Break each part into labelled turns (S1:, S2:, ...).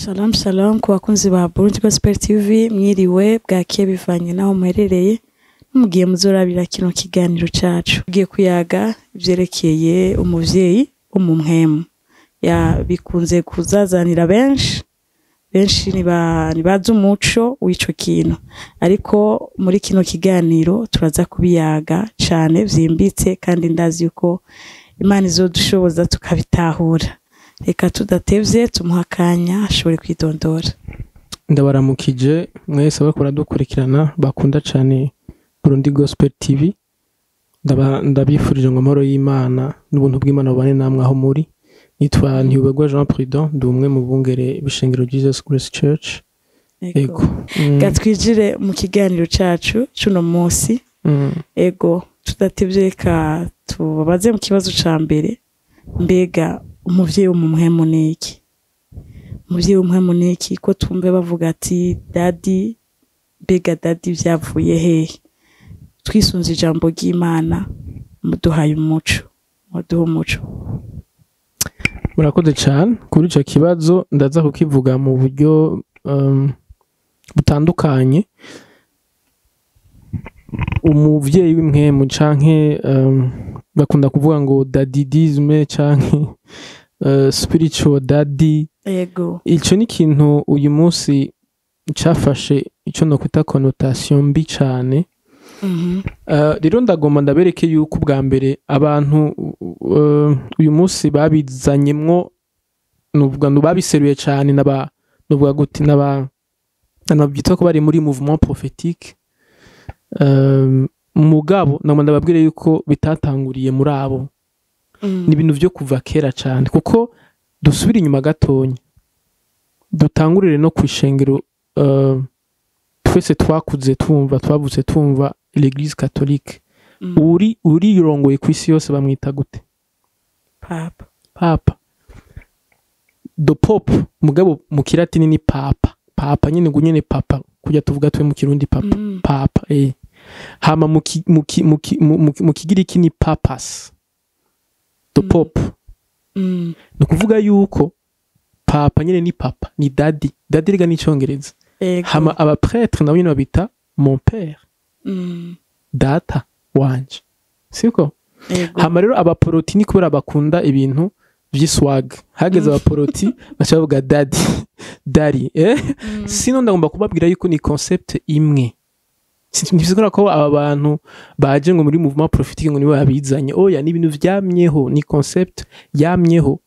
S1: Salam salam ku bakunzi ba Burundi Gospel TV mwiriwe bwakiye bivanye naho muherereye mugiye muzorabira kino kiganiro cacu ugiye kuyaga ivyerekeye umuvyeyi umumhemu ya bikunze kuzazanira benshi nibaza umuco w'ico kintu ariko muri kino kiganiro turaza kubiyaga cane vyimbitse kandi ndazi yuko Imana izodushoboza tukabitahura. Reka tudatevye tumuhakanya ashobore kwidondora.
S2: Ndabaramukije mwese bakora dukurikirana bakunda cyane Burundi Gospel TV. Ndabifurije ngo amahoro y'Imana n'ubuntu bw'Imana bubane namwe aho muri. Nitwa Pasteur Prudent ndi umwe mu bungere bishengero Jesus Christ Church. Ego.
S1: Gatwijire mu kiganiro cacu cuno munsi. Ego tudatevye ka tubabaze mu kibazo ca mbere mbega umuvyeyi w'umumhemu niki umuvyeyi w'umumhemu niki ko tumbe bavuga ati daddy mbega daddy vyavuye hehe twisunze ijambo ry'Imana muduhaye umuco
S2: murakoze cyane kuri ico kibazo ndaza kukivuga mu buryo butandukanye umuvyeyi w'imhemu canke bakunda kuvuga ngo dadidisme canke spiritual daddy.
S1: Ego.
S2: Ico ni kintu uyu munsi cafashe ico no kwita connotation mbi cane. Rero ndagomba ndabereke yuko bwa mbere abantu uyu munsi babizanyemwo nuvuga ngo babiseruye cane nuvuga guti nabyita ko bari muri mouvement prophétique. Mugabo namwe ndababwire yuko bitatanguriye muri abo ni ibintu byo kuva kera cyane kuko dusubira inyuma gatonya dutangurire no kwishengero twese twakuze twavutse tumva l'église catholique uri yurongoye ku isi yose bamwita gute papa do pop mugabo mu kilatini ni papa nyine gunyene papa kujya tuvuga twe mu kirundi papa hama mu kigiriki ni papas do pop no kuvuga yuko papa nyine ni papa ni daddy rega ni cyongereza hama aba prêtre nabo nyine babita mon père data wanje siko hama rero aba poroti ni kubera bakunda ibintu vy'iswag hageze aba poroti bacavuga daddy sino ndagomba kubabwira yuko ni concept imwe ntibisigura ko aba bantu baje ngo muri mouvement prophétique ngo nibo babizanye oya ni ibintu vyamyeho ni concept yamyeho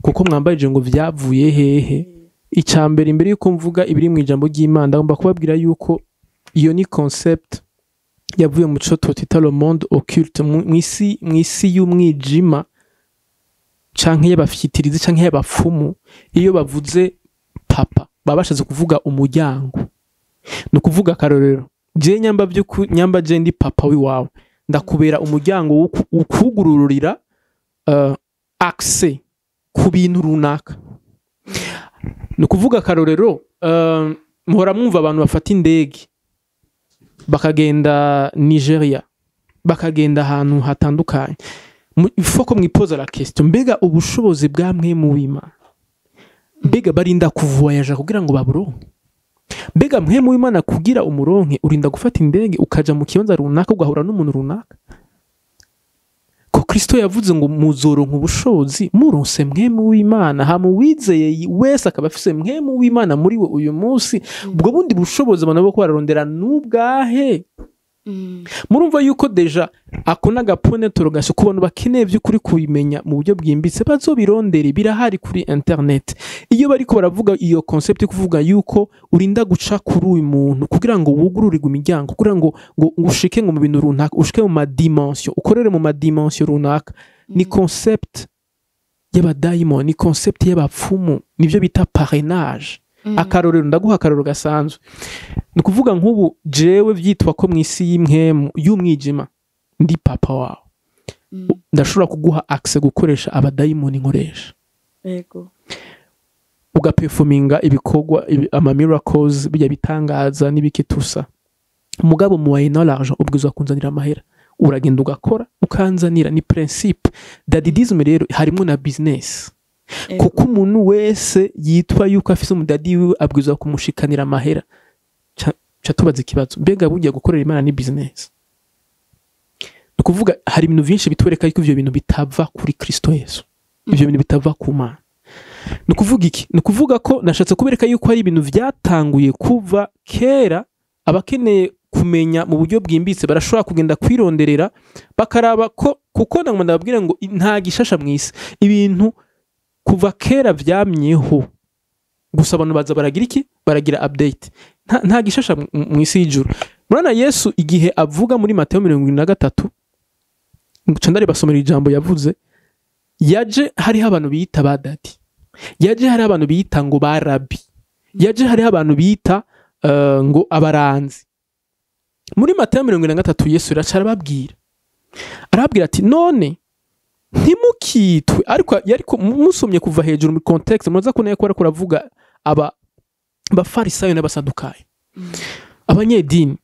S2: kuko mwambaje ngo vyavuye hehe icambere imbere yuko mvuga ibiri mu ijambo ry'Imana ndagomba kubabwira yuko iyo ni concept yavuye mu cyo twita le monde occulte mwisi y'umwijima canke y'abafyitirizi canke y'abapfumu iyo bavuze papa babashaze kuvuga umuryango no kuvuga karorero je nyamba je ndi papa wiwawe ndakubera umuryango ukugururira access ku bintu runaka no kuvuga karorero muhora mwumva abantu bafata indege bakagenda Nigeria bakagenda ahantu hatandukanye ifoko mwipoza la question mbega ubushobozi bwamwe mu w'Imana mbega barinda kuvoyaja kugira ngo baburonke mbega mwe mu Imana kugira umuronke urinda gufata indege ukaja mu kibanza runaka ugahura n'umuntu runaka ko Kristo yavuze ngo muzoronka ubushobozi muronse mwe mu Imana ha mu wizeye wese akaba afise mwe mu Imana muri we uyu munsi ubwo bundi bushobozi abantu bo kwararondera n'ubwahe murumva yuko deja akona gapone torogasho kubona bakeneye by'ukuri kubimenya mu buryo bwimbitse bazobirondere birahari kuri internet iyo bariko baravuga iyo concept kuvuga yuko urinda guca kuri uyu muntu kugira ngo wugururirwe imiryango kugira ngo ushike ngo mu bintu runaka ushike mu madimension ukorere mu madimension runaka ni concept y'abadaimon ni concept y'abapfumu nivyo bita parrainage akarorero ndaguha akarorero gasanzwe ni kuvuga nk'ubu jewe vyitwa ko mwisi y'imhemu y'umwijima ndi papa wawe ndashobora kuguha access gukoresha abadaimoni nkoresha
S1: yego
S2: ugaperforminga ibikorwa ama miracles bijya bitangaza n'ibikitusa mugabo mu wayina l'argent ubwizwa kunzanira amahera uragenda ugakora ukanzanira ni principe dadidisme rero harimo na business kuko umuntu wese yitwa yuko afise umudadi wiwe abwirizwa kumushikanira amahera. Ca tubaza ikibazo, mbega bugiye gukorera Imana ni business? Ni kuvuga hari ibintu byinshi bitwereka yuko ivyo bintu bitava kuri Kristo Yesu, ivyo bintu bitava ku Mana. Ni kuvuga iki? Ni kuvuga ko nashatse kubereka yuko hari ibintu vyatanguye kuva kera, abakeneye kumenya mu buryo bwimbitse barashobora kugenda kwironderera bakaraba ko, kuko ndababwira ngo nta gishasha mw'isi, ibintu kuva kera vyamyeho, gusa abantu baza baragira iki, baragira update. Nta gishasha mw'isi y'ijuru. Murana Yesu igihe avuga muri Mateyo 23, candari basomera ijambo yavuze, yaje hariho abantu biyita ba dadi, yaje hariho abantu biyita ngo ba rabi, yaje hariho abantu biyita ngo abaranzi. Muri Mateyo 23 Yesu arababwira ati none ntimukitwe, ariko musomye kuva hejuru mu context muza ko naye ko aravuga abafarisayo n'abasadukayo, abanyedini,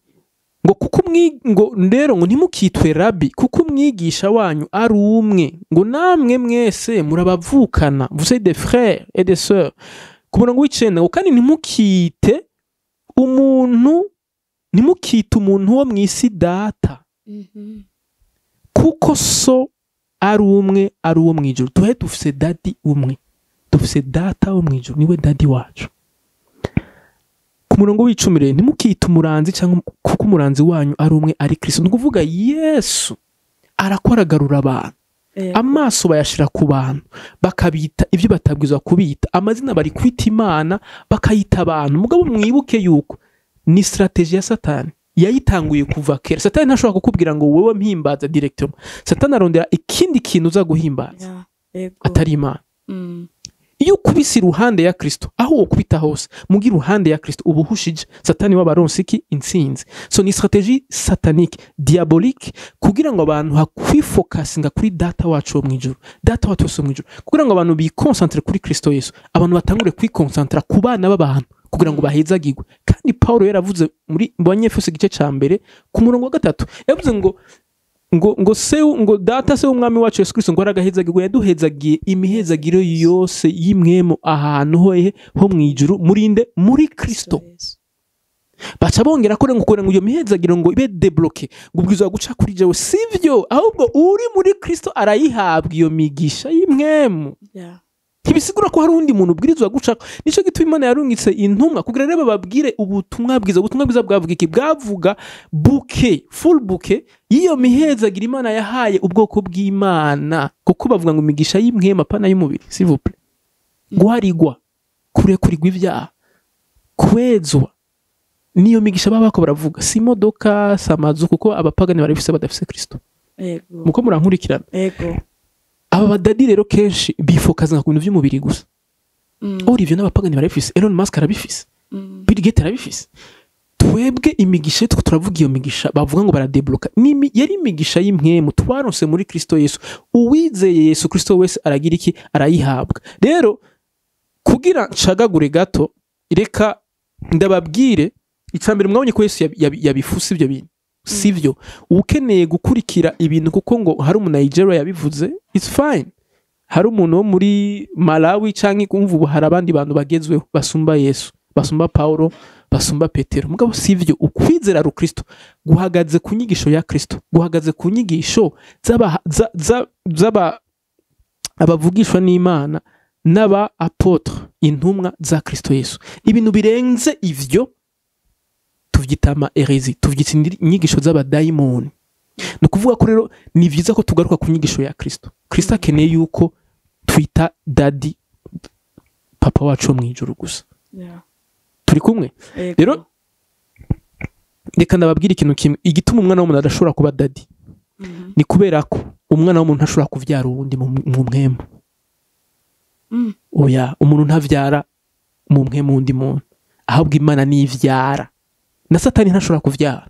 S2: ngo kuko ngo rero ngo ntimukitwe rabi kuko umwigisha wanyu ari umwe, ngo namwe mwese murabavukana, vous êtes des frères et des sœurs. Ku murongo w'icenda, ngo kandi ntimukite umuntu wo mw'isi data, kuko so ari umwe, ari uwo mw'ijuru. Tuhe dufise dadi umwe, dufise data wo mw'ijuru, niwe dadi wacu. Ku murongo w'icumi rero, ntimukite umuranzi cyangwa kuko umuranzi wanyu ari umwe, ari Kristo. Ni kuvuga Yesu aragarura abantu, amaso bayashira ku bantu, bakabita ibyo batabwizwa kubita, amazina bari kwita Imana bakayita abantu. Mugabo mwibuke yuko ni strategy ya Satani yayitanguye kuva kera. Satani ntashobora kukubwira ngo wewe mpimbaza directement. Satani arondera ikindi kintu uza guhimbaza atari Imana. Iyo ukubise iruhande ya Kristo, aho ukubita hose mugira iruhande ya Kristo, ubuhushije Satani w'abaronsi iki intsinzi. So ni strategy satanique diabolique kugira ngo abantu hakwifokasinga kuri data wacu wo mwijuru, data wacu wo mwijuru, kugira ngo abantu bikoncentre kuri Kristo Yesu, abantu batangure kwikoncentra ku bana b'abantu kugira ngo bahezagirwe. Kandi Paulo yaravuze muri Banyefeso igice ca mbere ku murongo wa 3, yavuze ngo data se umwami wacu Yesu Kristo ngo aragahezagirwe, yaduhezagiye imihezagiro yose y'imwemo ahantu ho mwijuru murinde muri Kristo. Baca bongera ko ngo iyo mihezagiro ngo ibe debloke, ngo ubwizwa guca kuri jewe, sivyo, ahubwo uri muri Kristo arayihabwa iyo migisha y'imwemo. Ntibisigura ko hari undi muntu ubwirizwa guca. Nico gituma Imana yarungitse intumwa kugira rero bababwire ubutumwa bwiza bwavuga iki, bwavuga full bouquet iyo mihezagira Imana yahaye ubwoko bw'Imana, kuko bavuga ngo imigisha y'imwema pana y'umubiri, s'il vous plaît, guharigwa, kurekurirwa ivyaha, kwezwa, niyo migisha babako baravuga, si imodoka, samazu, kuko abapagani barabifise badafise Kristo. Muko murankurikirana. Aba badadi rero kenshi bifokaza ku bintu by'umubiri gusa. Ivyo n'abapagani barabifise, Elon Musk arabifise, Bill Gates arabifise. Twebwe imigisha twe turavuga iyo migisha bavuga ngo baradebloka, yari imigisha y'imwemu twaronse muri Kristo Yesu. Uwizeye Yesu Kristo wese aragira iki, arayihabwa. Rero kugira ncagagure gato, reka ndababwire icambere mwabonye ko Yesu yabifuse ibyo bintu, sivyo. Ukeneye gukurikira ibintu kuko ngo hari umuntu Nigeria yabivuze, it's fine. Hari umuntu wo muri Malawi canke kumva hari abandi bantu bagezweho basumba Yesu, basumba Paulo, basumba Petero. Mugabo sivyo. Ukwizera ru Kristo guhagaze ku nyigisho ya Kristo, guhagaze ku nyigisho zaba abavugishwa n'Imana n'aba apotre, intumwa za Kristo Yesu. Ibintu birenze ivyo tuvyitama herezi, tuvyita inyigisho z'abadayimoni. No kuvuga ko rero ni vyiza ko tugaruka ku nyigisho ya Kristo. Kristo akeneye yuko twita dadi, papa wacu mu ijuru gusa. Turi kumwe rero. Reka ndababwira ikintu kimwe, igituma umwana w'umuntu adashobora kuba dadi ni kubera ko umwana w'umuntu ntashobora kuvyara uwundi mu mwemwe. Oya, umuntu ntavyara mu mwemwe wundi muntu, ahubwo Imana nivyara. Na Satani ntashobora kuvyara.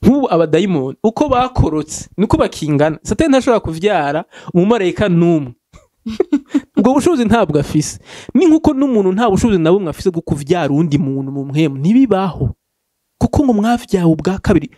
S2: Nk'ubu abadayimoni uko bakorotse niko bakingana. Satani ntashobora kuvyara umumarayika n'umwe. Ubwo bushobozi ntabwo afise. Ni nkuko n'umuntu nta bushobozi na bumwe afise bwo kuvyara undi muntu mu mwemu, ntibibaho. Kuko ngo mwavyawe ubwa kabiri.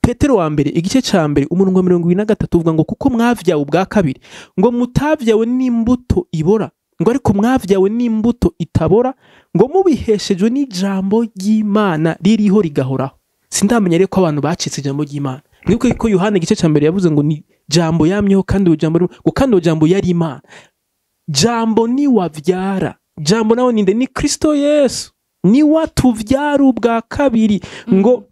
S2: Petero wa mbere igice ca mbere umurongo wa 23 uvuga ngo kuko mwavyawe ubwa kabiri, ngo mutavyawe n'imbuto ibora, ngo ariko mwavyawe n'imbuto itabora ngo mubiheshejwe n'ijambo ry'Imana ririho rigahoraho. Sindamenya rero ko abantu bacitse ijambo ry'Imana. Niko ko Yohana igice ca mbere yavuze ngo ni jambo yamyeho kandi ujambo ngo kandi ujambo yari Imana. Jambo ni wavyara. Jambo nawe ninde? Ni Kristo Yesu. Ni watuvyara ubwa kabiri ngo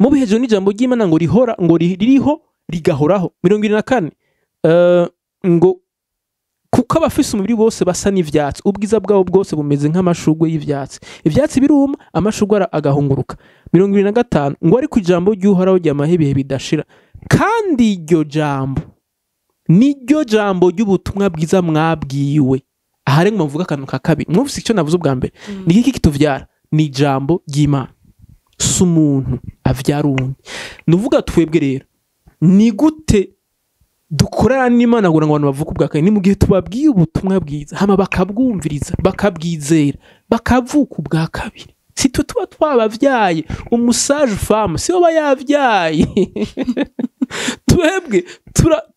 S2: mubihejwe n'ijambo ry'Imana ngo rihora ngo ririho rigahoraho. 24 ngo kuko abafise umubiri bose basa n'ivyatsi ubwiza bwabo bwose bumeze nk'amashugwe y'ivyatsi ivyatsi biruma amashugwe agahunguruka. 25 ngo ariko ijambo ry'Uhoraho ryamahe ibihe bidashira kandi iryo jambo niryo jambo ry'ubutumwa bwiza mwabwiwe. Ahari mvuga akantu ka kabiri mwumvise icyo navuze ubwa mbere ni iki kituvyara ni ijambo ry'Imana si umuntu avyara uwundi. Nuvuga twebwe rero ni gute dukorana n'Imana kugira ngo abantu bavuke ubwa kabiri? Ni mu gihe tubabwiye ubutumwa bwiza hama bakabwumviriza bakabwizera bakavuka ubwa kabiri. Si twe tuba twabavyaye umusage femme si oba yavyaye twebwe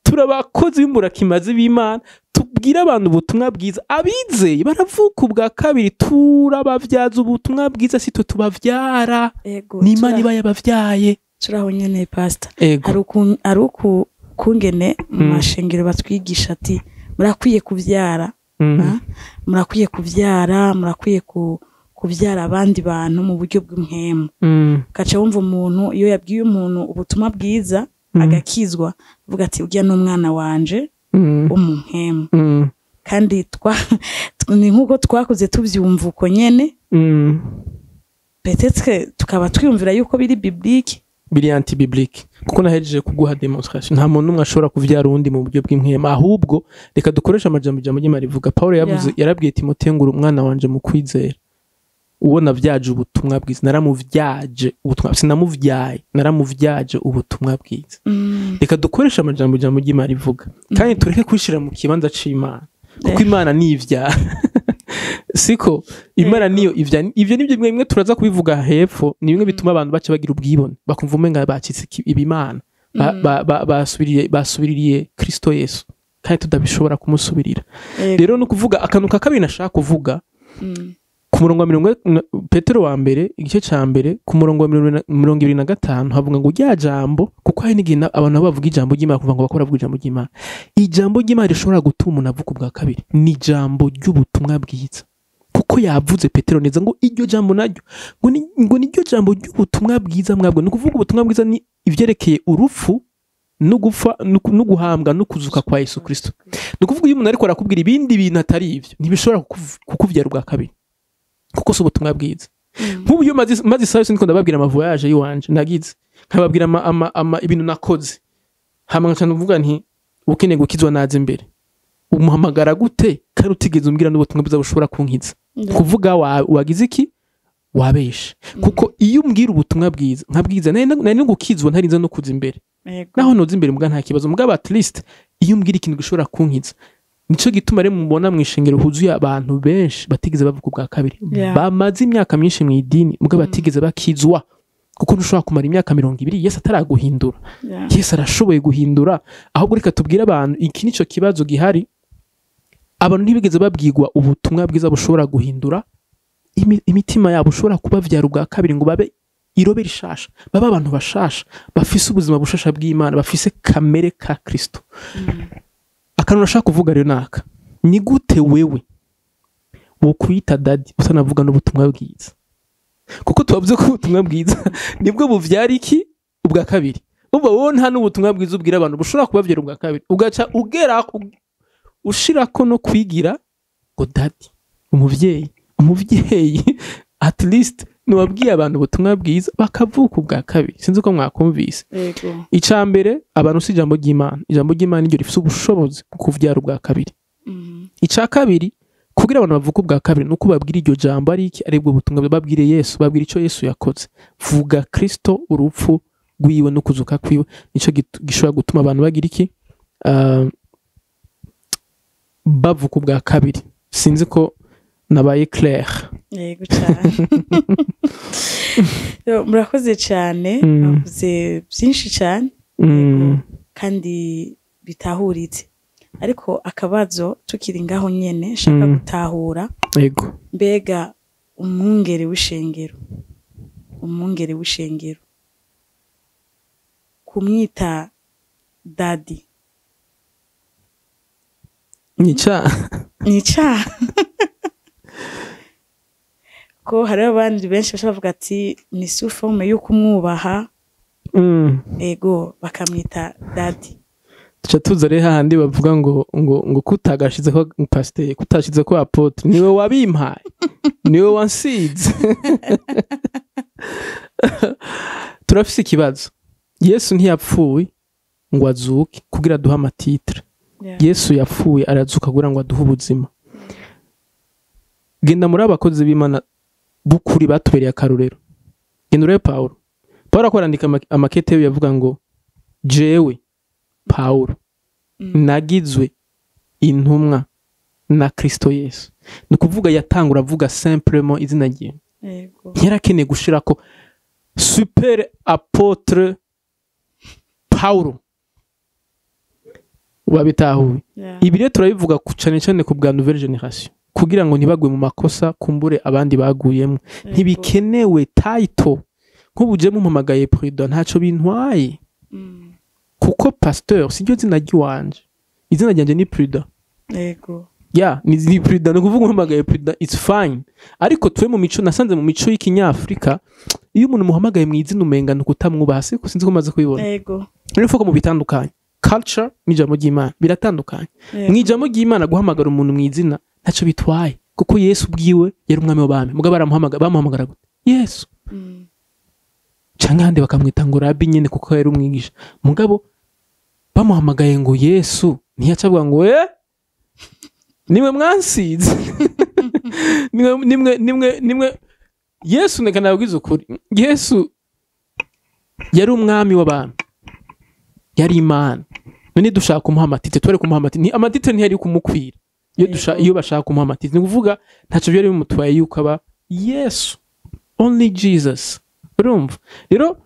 S2: turabakozi b'imurakimazi b'Imana tubwira abantu ubutumwa bwiza abizeye baravuka ubwa kabiri turabavyaza ubutumwa bwiza si twe tubavyara n'Imana iba yabavyaye.
S1: Turaho nyene pastor ari kungene mashengero batwigisha ati murakwiye kuvyara murakwiye kuvyara murakwiye kuvyara abandi bantu mu buryo bw'impemu. Kaca wumva umuntu iyo yabwiye umuntu ubutumwa bwiza agakizwa vuga ati ujya n'umwana wanje umumpemu kandi ni nkuko twakuze tuvyumva uko nyene peut-être tukaba twiyumvira yuko biri biblique
S2: biri anti-biblique kuko nahejeje kuguha demonstration nta muntu umwe ashobora kuvyara undi mu buryo bw'impema ahubwo reka dukoresha amajambo y'Imana rivuga. Paulo yavuze yarabwiye Timoteyo ngo umwana wanje mu kwizera uwo navyaje ubutumwa bwiza naramuvyaje ubutumwa sinamuvyaye naramuvyaje ubutumwa bwiza. Reka dukoresha amajambo y'Imana rivuga kandi tureke kwishira mu kibanza c'Imana kuko Imana ni ivya siko Imana niyo ivyo nibyo bimwe turaza kubivuga hepfo ni bimwe bituma abantu bace bagira ubwibone bakumva umenga bacitse ibimana basubiriye Kristo Yesu kandi tudabishobora kumusubirira. Rero no kuvuga akantu ka kabiri nashaka kuvuga ku murongo wa 20 Petero wa mbere igice ca mbere ku murongo wa 25 havuga ngo rya jambo kuko hari n'igina abantu bavuga ijambo ry'Imana kuvuga ngo bakora bavuga ijambo ry'Imana. Ijambo ry'Imana rishobora gutuma umuntu avuka ubwa kabiri ni ijambo ry'ubutumwa bwiza kuko yavuze Petero neza ngo iryo jambo naryo ngo niryo jambo ry'ubutumwa bwiza mwabwo. Ni kuvuga ubutumwa bwiza ni ivyerekeye urupfu no gufa no guhambwa no kuzuka kwa Yesu Kristo. Ni kuvuga iyo umuntu ariko arakubwira ibindi bintu atari ivyo ntibishobora kukuvyara ubwa kabiri kuko so ubutumwa bwiza. Nk'ubu iyo mazi sayo niko ndababwira amavoyage yiwanje nagize nkababwira ibintu nakoze hama nkaca nuvuga nti ukeneye gukizwa naze imbere umuhamagara gute kandi utigeze umbwira n'ubutumwa bwiza bushobora kunkiza kuvuga wagize iki wabeshe kuko iyo umbwira ubutumwa bwiza nkabwiza nari no gukizwa ntarinze no kuza imbere naho noza imbere muga nta kibazo muga at least iyo umbwira ikintu gishobora kunkiza. Nico gituma rero mubona mwishengero huzuye abantu benshi batigeze bavuga ubwa kabiri bamaze imyaka myinshi mu idini muga batigeze bakizwa kuko ntushobora kumara imyaka 200 Yesu ataraguhindura. Yesu arashoboye guhindura ahubwo reka tubwire abantu iki nico kibazo gihari abantu ntibigeze babwirwa ubutumwa bwiza bushobora guhindura imitima yabo ushobora kubavyara ubwa kabiri ngo babe irobe rishasha baba abantu bashasha bafise ubuzima bushasha bw'Imana bafise kamere ka Kristo. Akantu nashaka kuvuga rero naka ni gute wewe wo kwita dadi usanavuga n'ubutumwa bwiza kuko tubavuze ko ubutumwa bwiza nibwo buvyara iki ubwa kabiri. Umva wowe nta n'ubutumwa bwiza ubwira abantu bushobora kubavyara ubwa kabiri ugaca ugera ushirako no kwigira ngo dadi umuvyeyi at least nubabwiye abantu ubutumwa bwiza bakavuka ubwa kabiri. Sinzi ko mwakumvise ica mbere abantu si ijambo ry'Imana niryo rifise ubushobozi bwo kuvyara ubwa kabiri. Ica kabiri kugira abantu bavuka ubwa kabiri nuko babwira iryo jambo ari iki aribwo butumwa babwire Yesu babwira ico Yesu yakoze vuga Kristo urupfu rwiwe no kuzuka kwiwe nico gishobora gutuma abantu bagira iki bavuka ubwa kabiri. Sinzi ko nabaye clair.
S1: Yego cyane murakoze cyane bavuze byinshi cyane kandi bitahuritse ariko akabazo tukiri ngaho nyene shaka gutahura
S2: yego
S1: mbega umwungere w'ishengero kumwita dadi nica ko hari abandi benshi bashaka kuvuga ati ni suforme yo kumwubaha ego bakamwita dadi
S2: tuca tuza rero hahandi bavuga ngo kutagashize ko pasteur kutashize ko apotre niwe wabimpaye niwe wansize turafise ikibazo Yesu ntiyapfuye ngo azuke kugira duha amatitre Yesu yapfuye arazuka kugira ngo aduhe ubuzima genda muri abakozi b'Imana bukuri batubereye akarorero genda urebe Paulo akorandika amakete yavuga ngo jewe Paulo nagizwe intumwa na Kristo Yesu ni kuvuga yatangura avuga simplement izina rye yarakeneye gushira ko super apôtre Paulo wabitahuye ibi rero turabivuga cyane cyane ku bwa nouvelle génération kugira ngo ntibagwe mu makosa kumbure abandi baguyemo ntibikenewe title nk'ubuje mumpamagaye Prudent ntaco bintwaye kuko pasteur siryo zina ry'iwanje izina ryanje ni Prudent
S1: yego
S2: ni Prudent no kuvuga mumpamagaye Prudent it's fine ariko twe mu mico nasanze mu mico y'ikinyafrika iyo umuntu muhamagaye mu izina umenga no kutamwubaha siko sinzi ko maze kubibona
S1: yego
S2: rero fuko mu bitandukanye culture n'ijambo ry'Imana biratandukanye mu ijambo ry'Imana guhamagara umuntu mu izina ntaco bitwaye kuko Yesu bwiwe yari umwami w'abami mugabo bamuhamagara gute Yesu canke handi bakamwita ngo rabi nyene kuko yari umwigisha mugabo bamuhamagaye ngo Yesu ntiyacavuga ngo niwe mwansize nimwe Yesu nekana yabwiza ukuri Yesu yari umwami w'abami yari Imana none dushaka kumuha amatite twere kumuha amatite ni amatite ntiyari kumukwira iyo bashaka kumuha amatite ni kuvuga ntaco byari bimutwaye yuko aba Yesu only Jesus urumva rero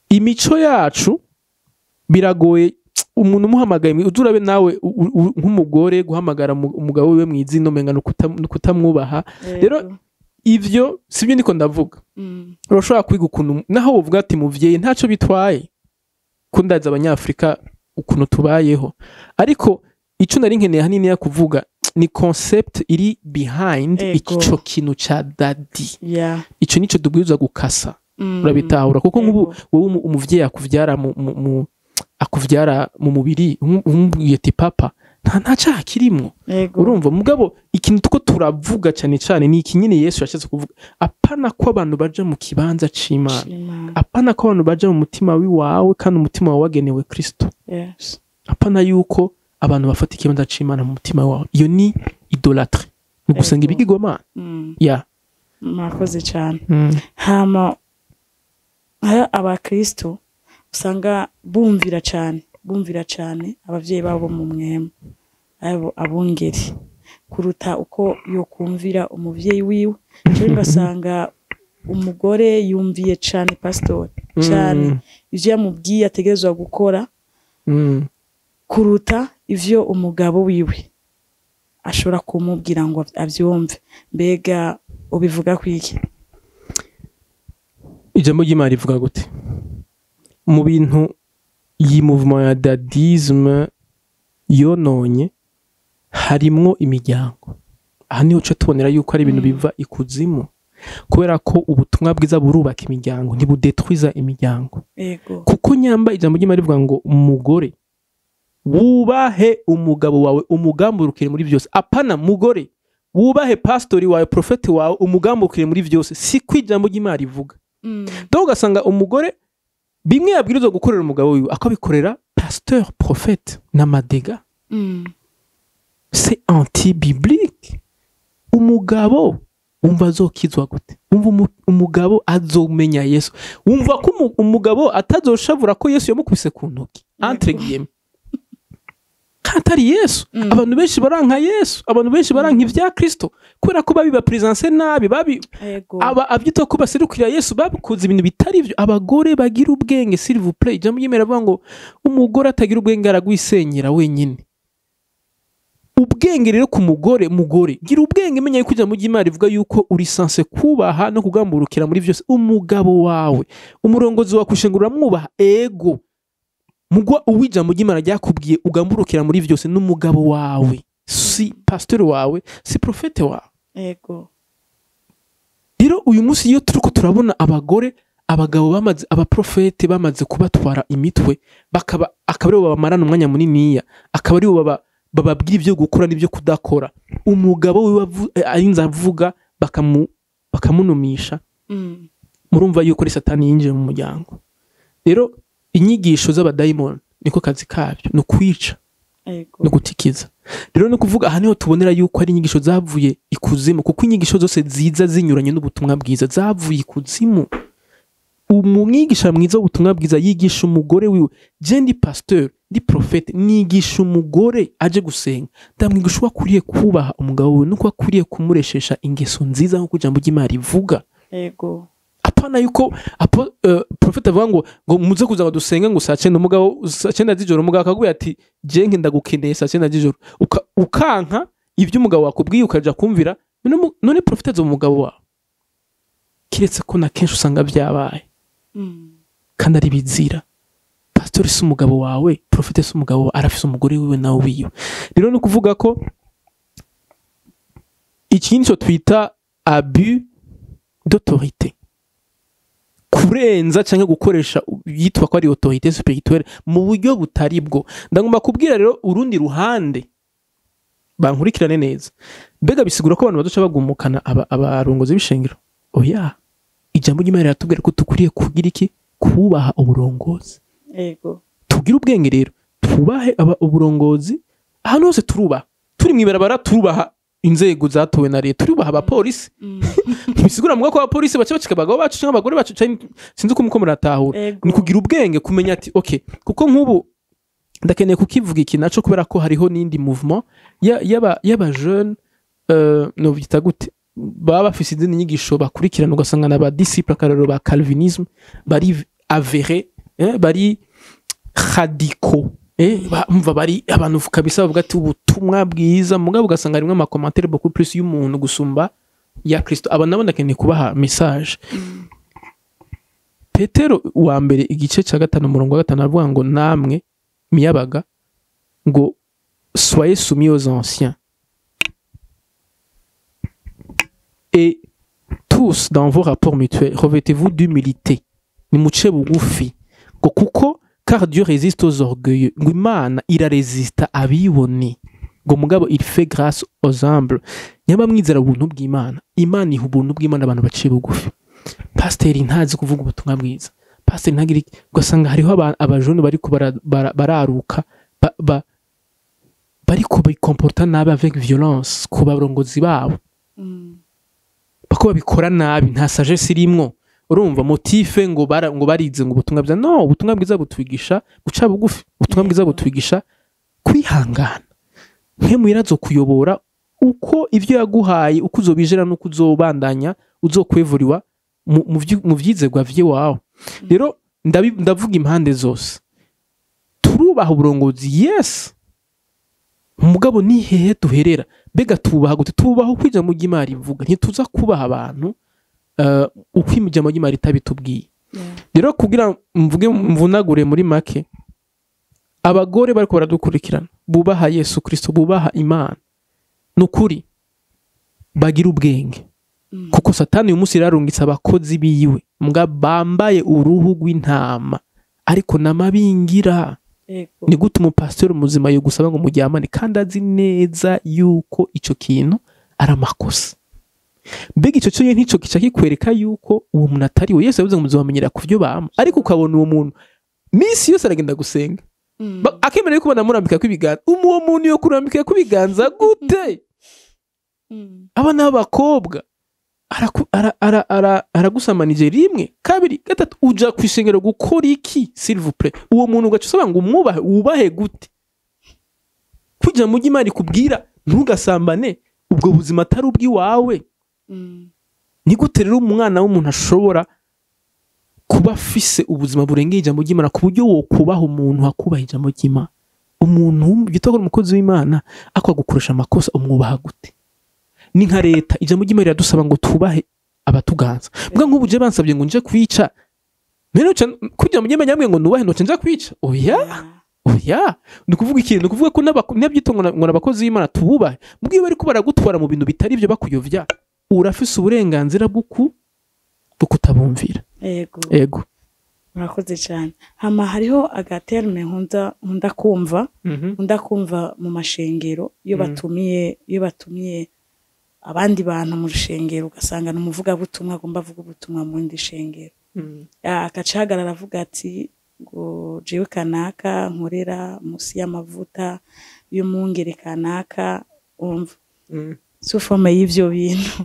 S2: imico yacu biragoye umuntu umuhamagaye uzurabe nawe nk'umugore guhamagara umugabo wiwe mu izina umenga no kutamwubaha rero ivyo sibyo niko ndavuga urashobora kwiga ukuntu naho uvuga ati muvyeyi ntaco bitwaye kundaza abanyafrika ukuntu tubayeho ariko ico nari nkeneye hanini ya kuvuga ni concept iri behind ico kintu ca daddy ico nico dubwiza gukasa urabitahura kuko nk'ubu wowe umuvyeyi akuvyara mu mubiri umubwiye papa nta cyaha kirimo urumva mugabo ikintu tuko turavuga cyane cyane ni ikinyine Yesu yashatse kuvuga apana ko abantu baje mu kibanza c'Imana apana ko abantu baje mu mutima wiwawe kandi umutima wawe wagenewe Kristo apana yuko abantu bafata ikibanza c'Imana mu mutima wawe iyo ni idolatry ni gusenga ibigirwamana
S1: murakoze cyane hama abakristo usanga bumvira cyane abavyeyi babo mu mwema abo abungeri kuruta uko yo kumvira umuvyeyi wiwe cyo ngasanga umugore yumviye cyane pastor cyane ivyo yamubwiye ategerezwa gukora kuruta ivyo umugabo wiwe ashobora kumubwira ngo avyumve mbega ubivuga kwiki
S2: ijambo ry'Imana rivuga gute mu bintu iyi mouvement ya dadisme yononye harimwo imiryango aha niho cyo tubonera yuko ari ibintu biva ikuzimu kubera ko ubutumwa bwiza burubaka imiryango ntibudetwiza imiryango kuko nyamba ijambo ry'Imana rivuga ngo umugore wubahe umugabo wawe umugamburukire muri byose apana mugore wubahe pastori wawe profeti wawe umugamburukire muri byose si kwijambo ry'Imana rivuga donc ugasanga umugore bimwe yabwirizwa gukorera umugabo wiwe akabikorera pasteur prophète na madega c'est anti-biblique umugabo umva azokizwa gute umva umugabo azomenya Yesu umva ko umugabo atazoshavura ko Yesu yamukubise ku ntoki entre guillemets katari Yesu. Abantu benshi baranka Yesu, abantu benshi baranka ivya Kristo kubera ko babiba presence nabi, abyita ko baserukira Yesu babikuza ibintu bitari byo. Abagore bagira ubwenge, s'il vous plaît, jambo yemera bavuga ngo umugore atagira ubwenge aragwisenyera wenyine. Ubwenge rero ku mugore gira ubwenge, menya yuko ijambo ry'Imana rivuga yuko uri sanse kubaha no kugamburukira muri byose umugabo wawe, umurongozi wakwishengura mwubaha. Ego mugwa uwijambo ry'Imana ryakubwiye ugamburukira muri byose n'umugabo wawe, si pasteur wawe, si profete wawe.
S1: Ego
S2: rero uyu munsi iyo turiko turabona abagabo bamaze, abaprofete bamaze kubatwara imitwe, akaba aribo babamarana umwanya muniniya, akaba aribo bababwira ibyo gukora n'ibyo kudakora, umugabo we arinza avuga bakamunumisha. Murumva yuko ari satani yinjiye mu muryango. Rero inyigisho z'abadayimoni niko kazi kabyo, no kwica no gutikiza. Rero no kuvuga aha niho tubonera yuko ari inyigisho zavuye ikuzimu, kuko inyigisho zose ziza zinyuranye n'ubutumwa bwiza zavuye ikuzimu. Umwigisha mwiza w'ubutumwa bwiza yigisha umugore wiwe, je ndi pasteur ndi profete, nigisha umugore aje gusenga, ndamwigisha uko akwiriye kubaha umugabo we nuko akwiriye kumureshesha ingeso nziza nk'uko ijambo ry'Imana rivuga.
S1: Ego
S2: apana yuko profete avuga ngo muze kuza ngo dusenge ngo saa 9 umugabo saa 9 z'ijoro, umugabo akagubira ati je nke ndagukeneye saa 9 z'ijoro, ukanka ibyo umugabo wakubwiye ukaja kumvira. None profete zo umugabo wawe, kiretse ko na kenshi usanga byabaye kandi ari bizira. Pastor si umugabo wawe, profete si umugabo wawe, arafise umugore wiwe nawe wiwe. Rero no kuvuga ko ikindi cyo twita abus d'autorité, kurenza cyangwa gukoresha yitwa ko ari autorité spirituelle mu buryo butari bwo. Ndagomba kubwira rero urundi ruhande bankurikirane neza, mbega bisigura ko abantu bazoca bagumukana abarongozi b'ishengero? Oya, ijambo ry'Imana riratubwira ko tukuriye kugira iki? Kubaha uburongozi.
S1: Ego
S2: tugira ubwenge rero, tubahe uburongozi. Ahantu hose turubaha, turi mwibarabara turubaha inzego zatowe na leta, turubaha abapolisi. Bisigura mwa ko abapolisi bace bacika abagabo bacu cyangwa abagore bacu, sinzi uko muko muratahura. Ni kugira ubwenge, kumenya ati okay, kuko nk'ubu ndakeneye kukivuga iki naco kubera ko hariho n'indi mouvement y'aba jeune no bita gute, baba bafise izindi nyigisho bakurikirana, ugasanga n'aba disciple akarero ba Calvinisme bari avéré, bari radicaux, bumva bari abantu kabisa bavuga ati ubutumwa bwiza, mugabo ugasanga harimo amakomantere beaucoup plus y'umuntu gusumba ya Kristo. Aba nabo ndakeneye kubaha message. Petero wa mbere igice cya 5 umurongo wa 5 avuga ngo namwe miyabaga ngo soyez soumis aux anciens et tous dans vos rapports mutuels revêtez-vous d'humilité. Ni muce bugufi ngo kuko car Dieu résiste aux orgueilleux, ngo Imana irarezista abibone, ngo mugabo il fait grâce aux humbles. Nyaba mwizera ubuntu bw'Imana, Imana iha ubuntu bw'Imana abantu baciye bugufi. Pasteur ntazi kuvuga ubutumwa bwiza, pasteur ntagira, ugasanga hariho abajone bariko bararuka bariko bikomporta nabi avec violence ku barongozi babo, bako babikora nabi, nta sagesse irimwo. Urumva motife ngo barize ngo ubutumwa bwiza. No, ubutumwa bwiza butwigisha guca bugufi, ubutumwa bwiza butwigisha kwihangana. Nke mwirazo kuyobora uko ivyo yaguhaye, uko uzobijera nuko uzobandanya uzokwevuriwa mu vyizegwa vye wawe. Rero ndavuga impande zose turubaha uburongozi, yes, mugabo ni hehe duherera? Bega tubaha gute? Tubaha uko ijambo ry'Imana rivuga, ntituza kubaha abantu uko ijambo ry'Imana ritabitubwiye. Rero kugira mvunagure muri make, abagore bariko baradukurikirana bubaha Yesu Kristo, bubaha Imana, nukuri bagira ubwenge, kuko satani uyu munsi yararungitse abakozi biwe mbwa bambaye uruhu rw'intama ariko namabingira. Ni gute umupasteur muzima yo gusaba ngo mujyamane kandi azi neza yuko ico kintu ari amakosa? Mbega ico cyo ntico kica kikwereka yuko uwo muntu atari we. Yesu yavuze ngo muzobamenyera kuvyo bama, ariko ukabona uwo muntu misi yose aragenda gusenga, akemereye kubona murambika kwibiganza. Uwo muntu yo kurambika kwibiganza gute? Abana b'abakobwa aragusamanije rimwe kabiri gatatu, uja kwishengero gukora iki s'il vous plaît? Uwo muntu ugaca usaba ngo umwubahe, ubahe gute? kujya mu ry'Imana ikubwira ntugasambane ubwo buzima atari ubw'iwawe. Ni gute rero umwana w'umuntu ashobora kuba afise ubuzima burengeye ijambo ry'Imana ku buryo wo kubaha umuntu akubaha ijambo ry'Imana? Umuntu yitwa umukozi w'Imana akwagukoresha amakosa umwubaha gute? Ni nka leta, ijambo ry'Imana riradusaba ngo tubahe abatuganza. Mbwa nk'ubu je bansabye ngo nje kwica, rero kujya mu ry'Imana yambwiye ngo nubahe ntoce nje kwica? Oya, ni kuvuga ikintu, ni kuvuga ko n'abyito ngo n'abakozi b'Imana tububahe. Mbwiye bari ko baragutwara mu bintu bitari byo bakuyovya, urafise uburenganzira bwo kutabumvira. Ego.
S1: Murakoze cyane. Hama hariho agaterme nkunda kumva mu mashengero iyo batumiye abandi bantu mu rushengero, ugasanga n'umuvuga butumwa agomba avuga ubutumwa mu ndi shengero. Akacahagarara avuga ati ngo jewe kanaka nkorera musi y'amavuta y'umwungere kanaka, umva sufome y'ivyo bintu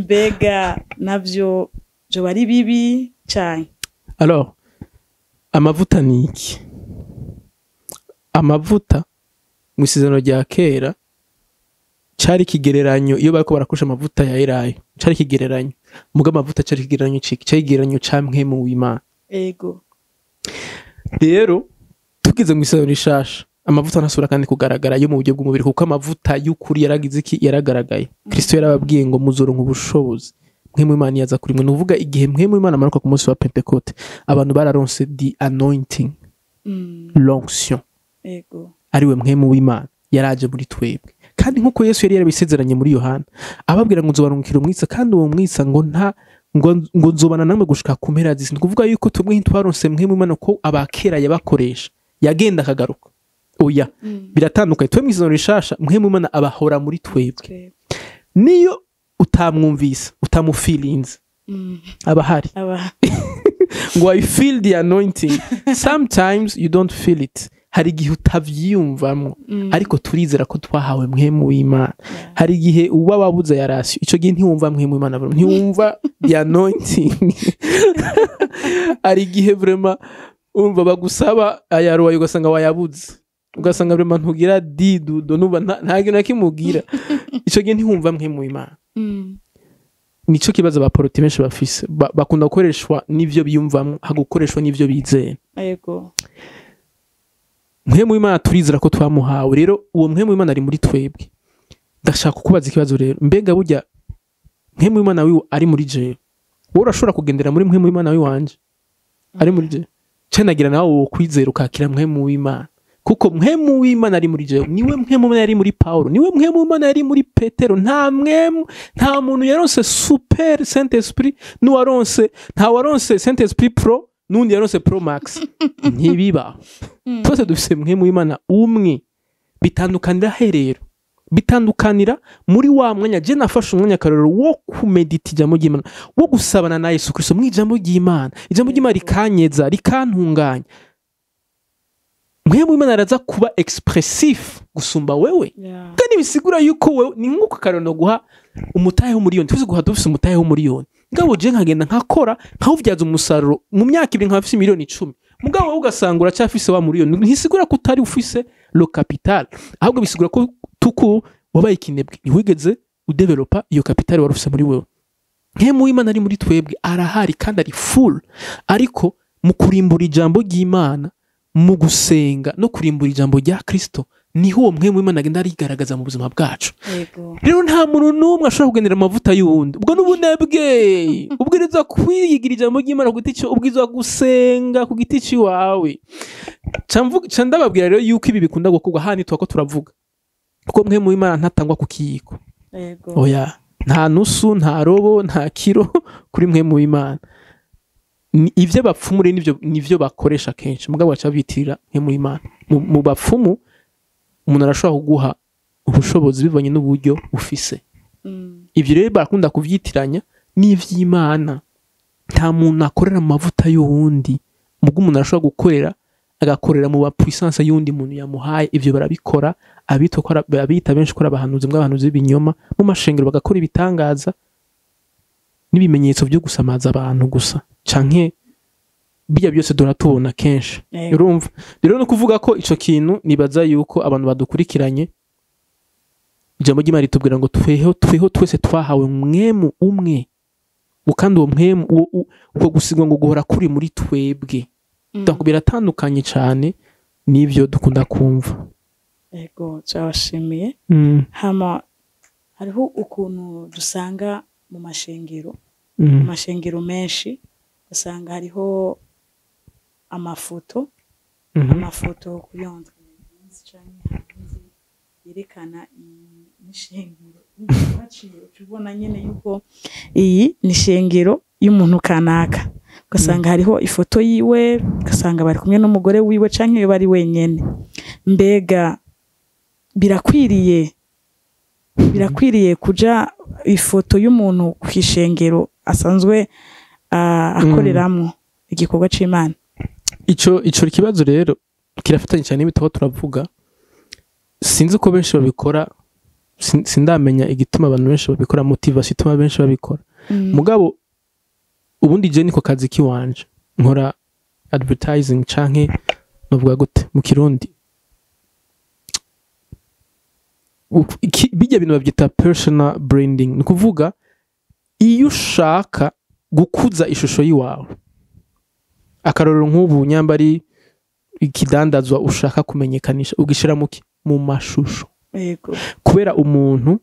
S1: mbega navyo byo bari bibi cyane.
S2: Alors amavuta ni iki? Amavuta mu isezerano rya kera cari kigereranyo, iyo bariko barakusha amavuta ya elayo cari kigereranyo, muga amavuta cari kigereranyo ciki, cari kigereranyo ca mpwemu w'Imana.
S1: Ego.
S2: Rero tugize mu isezerano rishasha amavuta nasura kandi kugaragara yo mu buryo bw'umubiri, kuko amavuta y'ukuri yaragize iki? Yaragaragaye. Kristo yarababwiye ngo muzoronka ubushobozi mpwemu w'Imana yaza kuri mwe. Nuvuga igihe mpwemu w'Imana amanuka ku munsi wa Pentecote, abantu bararonse the anointing, l'onction.
S1: Ego.
S2: Ariwe mpwemu w'Imana yaraje muri twebwe, kandi nkuko Yesu yari yarabisezeranye muri Yohana ababwira ngo nzobarunkira umwitsa, kandi uwo mwitsa ngo ngo nzobana namwe gushika ku mpera z'isi. Ni kuvuga yuko twebwe ntitwaronse mpwemu w'Imana ko abakera yabakoresha yagenda akagaruka. Oya, biratandukanye. Twe mu isezerano rishasha mpwemu w'Imana abahora muri twebwe. Niyo utamwumvise utamufilinze abahari ngo I feel the anointing. Sometimes you don't feel it, hari igihe utavyiyumvamwo, ariko turizera ko twahawe mpwemu w'Imana. Hari igihe uba wabuze ya rasyo, ico gihe ntiwumva mpwemu w'Imana, ntiwumva the anointing. Hari igihe vraiment umva bagusaba ayaruwaye ugasanga wayabuze, ugasanga vraiment ntugira didudo, nuba nta kintu nakimubwira, ico gihe ntiwumva mpwemu w'Imana. Nico kibazo abaporoti benshi bafise, bakunda gukoreshwa n'ivyo biyumvamwo, hagukoreshwa n'ivyo bizeye.
S1: Yego.
S2: Mpwemu w'Imana turizera ko twamuhawe. Rero uwo mpwemu w'Imana ari muri twebwe. Ndashaka kukubaza ikibazo rero, mbega burya mpwemu w'Imana wiwe ari muri jewe, wowe urashobora kugendera muri mpwemu w'Imana wanje ari muri jewe? Cyenagira nawe wo kwizera ukakira mpwemu w'Imana, kuko mpwemu w'Imana ari muri jewe. Niwe mpwemu w'Imana yari muri Paulo, niwe mpwemu w'Imana yari muri Petero. Nta muntu yaronse super Saint Esprit nta waronse Saint Esprit Pro nundi yaronse Pro Max. Ntibiba. Twese dufise mpwemu w'Imana umwe. Bitandukanira herero, bitandukanira muri wa mwanya je nafashe umwanya karero wo kumedita ijambo ry'Imana, wo gusabana na Yesu Kristo mu ijambo ry'Imana. Ijambo ry'Imana rikanyeza, rikantunganya. Mpwemu w'Imana araza kuba expressif gusumba wewe. Kandi bisigura yuko wewe ni nkuko karero guha umutahe wo miliyoni, tuvuze guha dufise umutahe wo miliyoni, ngabo je nkagenda nkakora nkawuvyaza umusaruro mu myaka 2 nkafise miliyoni 10, mugabo wowe ugasanga uracyafise wa miliyoni. Ntisigura ko utari ufise lo capital, ahubwo bisigura ko tuku wabaye ikinebwe, ntiwigeze udevelopa iyo capital wari ufise muri wewe. Mpwemu w'Imana ari muri twebwe, arahari kandi ari full, ariko mu kurimbura ijambo ry'Imana, mu gusenga no kurimbura ijambo rya Kristo, niho uwo mpwemu w'Imana agenda arigaragaza mu buzima bwacu. Rero nta muntu n'umwe ashobora kugendera amavuta y'uwundi, ubwo n'ubunebwe. Ubwiriza kwiyigira ijambo ry'Imana ku giti cyo, ubwirizwa gusenga ku giti cy'iwawe. Ndababwira rero yuko ibi bikunda gukorwa hano twako turavuga, kuko mpwemu w'Imana ntatangwa ku kiyiko. Oya, nta nusu, nta robo, nta kiro kuri mpwemu w'Imana. Ivyo bapfumure nivyo bakoresha kenshi, mugabo bacabitirira mpwemu w'Imana. Mu bapfumu umuntu arashobora kuguha ubushobozi bivanye n'uburyo ufise. Ivyo rero barakunda kuvyitiranya n'ivy'Imana. Nta muntu akorera mu mavuta y'uwundi, mugabo umuntu arashobora agakorera mu puissance y'undi muntu yamuhaye. Ivyo barabikora, abita benshi kora abahanuzi bw'abahanuzi b'ibinyoma mu mashengero, bagakora ibitangaza n'ibimenyetso byo gusamaza abantu gusa, canke bijya byose turatubona kenshi urumva rero no kuvuga ko ico kintu nibaza yuko abantu badukurikiranye ijambo ry'Imana ritubwira ngo tweho twese twahawe mwemu umwe ukandi uwo mwemu uko gusigwa ngo guhora kuri muri twebwe donc biratandukanye cyane n'ivyo dukunda kumva
S1: yego cyabashimiye hama hariho ukuntu dusanga mu mashengero menshi usanga hariho amafoto kuyonza cyane yerekana n'ishengero ubona nyene yuko iyi ni shengero y'umuntu kanaka ugasanga hariho ifoto yiwe ugasanga bari kumwe n'umugore wiwe canke iyo bari wenyene mbega birakwiriye kuja ifoto y'umuntu kwishengero asanzwe akoreramwo igikorwa c'Imana
S2: ico kibazo rero kirafatanye cyane n'ibitabo turavuga sinzi ko benshi babikora sindamenya igituma abantu benshi babikora motivation ituma benshi babikora mugabo ubundi je niko kazi kiwanje nkora advertising canke novuga gute mu Kirundi bijya bintu babyita personal branding ni kuvuga iyo ushaka gukuza ishusho yiwawe akarorero nk'ubu nyambari ikidandazwa ushaka kumenyekanisha ugishira mu mashusho kubera umuntu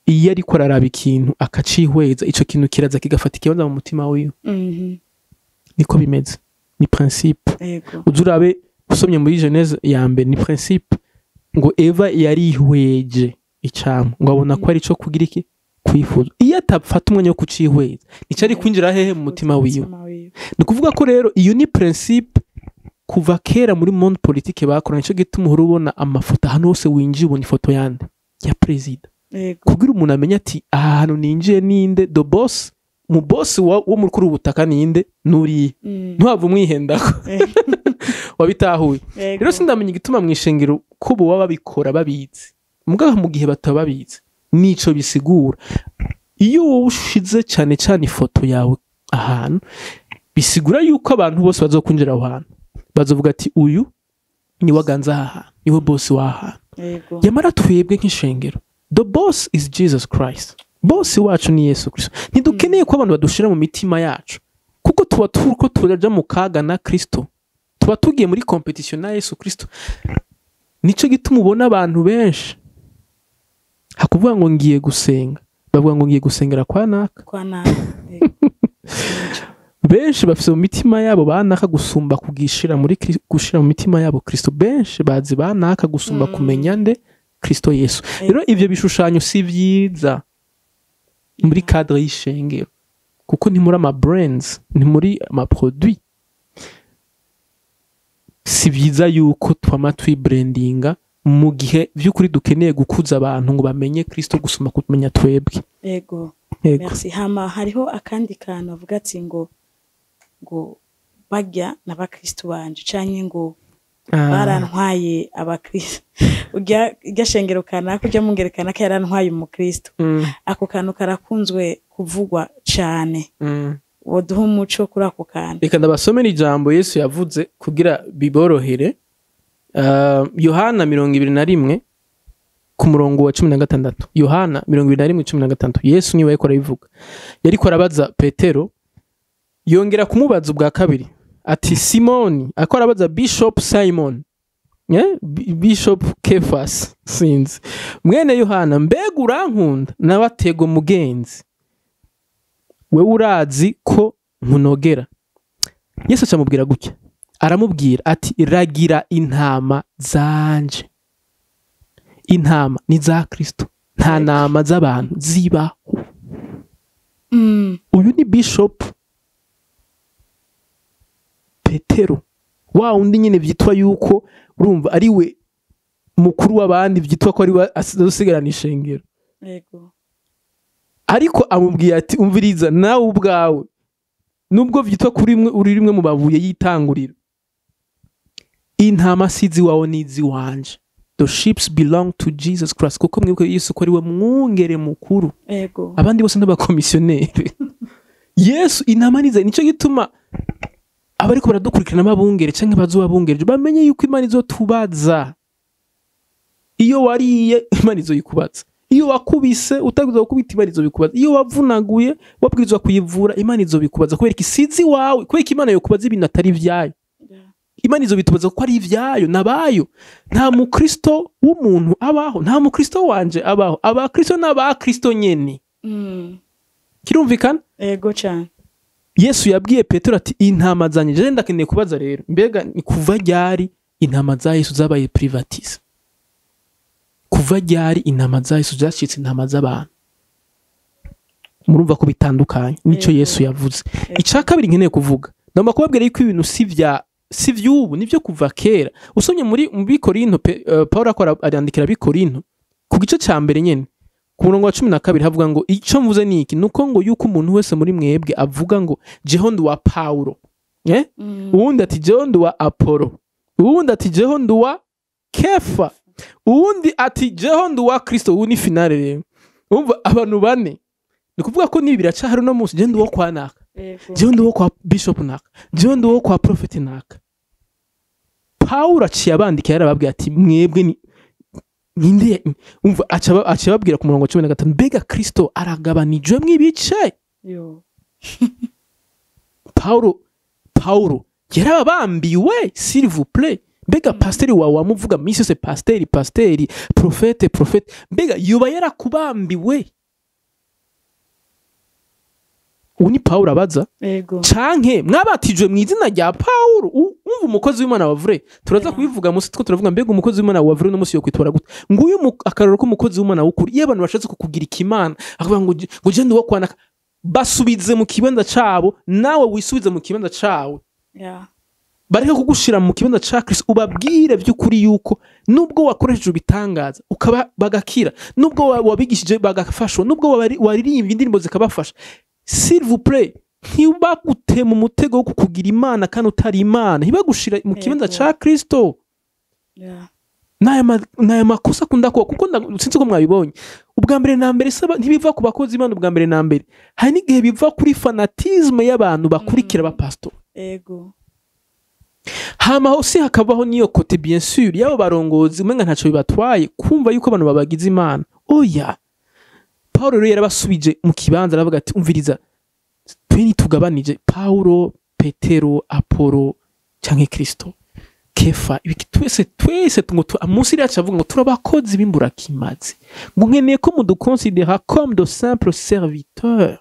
S2: iyo ariko araraba ikintu akacihweza ico kintu kiraza kigafata ikibanza mu mutima wiwe niko bimeze ni principe uzurabe usomye muri Genèse ya mbere ni principe ngo Eva yarihweje icamwa ngo abona ko ari cyo kugira iki kwifuza iyo atafata umwanya wo kucihweza nico ari kwinjira hehe mu mutima wiwe ni kuvuga ko rero iyo ni principe kuva kera muri monde politique bakora nico gituma uhora ubona amafoto hano hose winjiye ubona ifoto yande ya president kugira umuntu amenya ati ahantu ninjiye ninde the boss mu boss wo muri kuri ubutaka ninde nuri ntuhava umwihendako wabitahuye rero sindamenya igituma mwishengero ko bo babikora babizi mugabo mu gihe batababizi nico bisigura iyo wowe ushize cyane ifoto yawe ahantu bisigura yuko abantu bose bazokwinjira aho hantu bazovuga ati uyu ni waganza aha niwe boss waha yamara twebwe nk'ishengero the boss is Jesus Christ boss wacu ni Yesu Kristo ntidukeneye ko abantu badushira mu mitima yacu kuko tuba turiko turaja mu kaga na Kristo tuba tugiye muri competition na Yesu Kristo nico gituma ubona abantu benshi hakuvuga ngo ngiye gusenga bavuga ngo ngiye gusengera kwa naka benshi bafise mu mitima yabo banaka gusumba kugishira muri gushira mu mitima yabo Kristo benshi bazi banaka gusumba kumenya nde Kristo Yesu rero ivyo bishushanyo si vyiza muri cadre y'ishengero kuko ni muri ama brands ni muri ama produits si vyiza yuko twama twibrandinga mu gihe vy'ukuri dukeneye gukuza abantu ngo bamenye Kristo gusumba kumenya twebwe
S1: yego merci hama hariho akandi kantu avuga ati ngo bajya n'abakristo banje canke ngo barantwaye abakristo ujya shengero kana kujya mungerekana ko yarantwaye umukristo ako kantu karakunzwe kuvugwa cyane woduha umuco kuri ako kantu
S2: reka ndabasomera ijambo Yesu yavuze kugira biborohere Yohana 21 ku murongo wa 16 Yohana 21:16 Yesu niwe yakora bivuga yariko arabaza Petero yongera kumubaza ubwa kabiri ati Simoni akora abaza Bishop Simon Bishop Kefas sinzi mwene Yohana mbega urankunda nawe atego mugenzi we urazi ko nkunogera Yesu acamubwira gutya aramubwira ati ragira intama zanje intama ni za Kristo nta nama z'abantu zibaho uyu ni Bishop Petero wa undi nyine vyitwa yuko urumva ari we mukuru w'abandi vyitwa ko ari we asigarana ishengero
S1: yego
S2: ariko amubwiye ati umviriza nawe ubwawe nubwo vyitwa kuri uri rimwe mu bavuye yitangurira intama sizi wawe nizi wanje the sheep belong to Jesus Christ kuko mwebwe Yesu ko ari we mwungere mukuru
S1: yego
S2: abandi bose n'abakomisiyoneri Yesu intama nize nico gituma abariko baradukurikirana ababungere canke bazobabungereje bamenye yuko Imana izotubaza. Iyo wariye Imana izoyikubaza, iyo wakubise utagize gukubita Imana izobikubaza, iyo wavunaguye wabwirizwa kuyivura Imana izobikubaza, kubera isizi wawe, kubera Imana yokubaza ibintu atari ivyayo. Imana izobitubaza ko ari ivyayo nabayo. Nta mukristo w'umuntu abaho, nta mukristo wanje abaho, abakristo n'abakristo nyene. Kirumvikana?
S1: Ego cyane.
S2: Yesu yabwiye Petero ati intama zanje je ndakeneye kubaza rero, mbega ni kuva ryari intama za Yesu zabaye privatize? Kuva ryari intama za Yesu zacitse intama z'abantu? Murumva ko bitandukanye nico Yesu yavuze. Ica kabiri nkeneye kuvuga, ndamba kubabwira yuko ibintu si vy'ubu, nivyo kuva kera. Usomye muri Bikorinto, Paulo akora arandikira Bikorinto ku gice ca mbere nyene ku murongo wa 12 havuga ngo ico mvuze niki nuko ngo yuko umuntu wese muri mwebwe avuga ngo jeho ndi wa Paulo, uwundi ati jeho ndi wa Apollo, uwundi ati jeho ndi wa Kefa, uwundi ati jeho ndi wa Kristo. Ubu ni finale rero, umva abantu bane. Ni kuvuga ko nibi biracahari no munsi, jeho ndi wo kwa naka, jeho ndi wo kwa bishop naka, jeho ndi wo kwa prophet naka. Paulo aciye abandika yarababwiye ati mwebwe ni ninde, umva aciye babwira ku murongo wa 15 mbega Kristo aragabanijwe mwibice. Paulo yarabambiwe, s'il vous plaît. Mbega pasteri wawe wamuvuga misi se pasteri prophète mbega yuba yarakubambiwe. Uni Paulo abaza canke mwabatijwe mu izina rya Paulo. Umva umukozi w'Imana wa vrai, turaza kubivuga musi two turavuga mbega umukozi w'Imana wa vrai no musi yo kwitwara gute. Nguyu akaroro ko umukozi w'Imana w'ukuri, iyo abantu bashatse kukugira ikimana akavuga ngo je ndi wo kwana, basubize mu kibanza cabo, nawe wisubize mu kibanza cawe. Bareke kugushira mu kibanza ca Kristo, ubabwire by'ukuri yuko nubwo wakoresheje ubitangaza ukaba bagakira, nubwo wabigishije bagafashwa, nubwo waririmbye indirimbo zikabafasha, s'il vous plaît, ntibagute mu mutego wo kukugira imana kandi utari imana, ntibagushira mu kibanza ca Kristo. Naya makosa kunda kuko sinzi ko mwabibonye. Ubwa mbere na mbere saba ntibiva ku bakozi Imana, ubwa mbere na mbere hari n'igihe biva kuri fanatisme y'abantu bakurikira abapastor. Hama hose hakabaho niyo kote bien sûr yabo barongozi umenga ntaco bibatwaye kumva yuko abantu babagize imana. Oya, Paulo rero yarabasubije mu kibanza aravuga ati umviriza, tweni tugabanije Paulo, Petero, Apollo canke Kristo, Kefa, ibiki twese ngo amusi ryacu avuga ngo turabakozi b'imburakimazi, ngo nkeneye ko muduconsidera comme de simples serviteurs.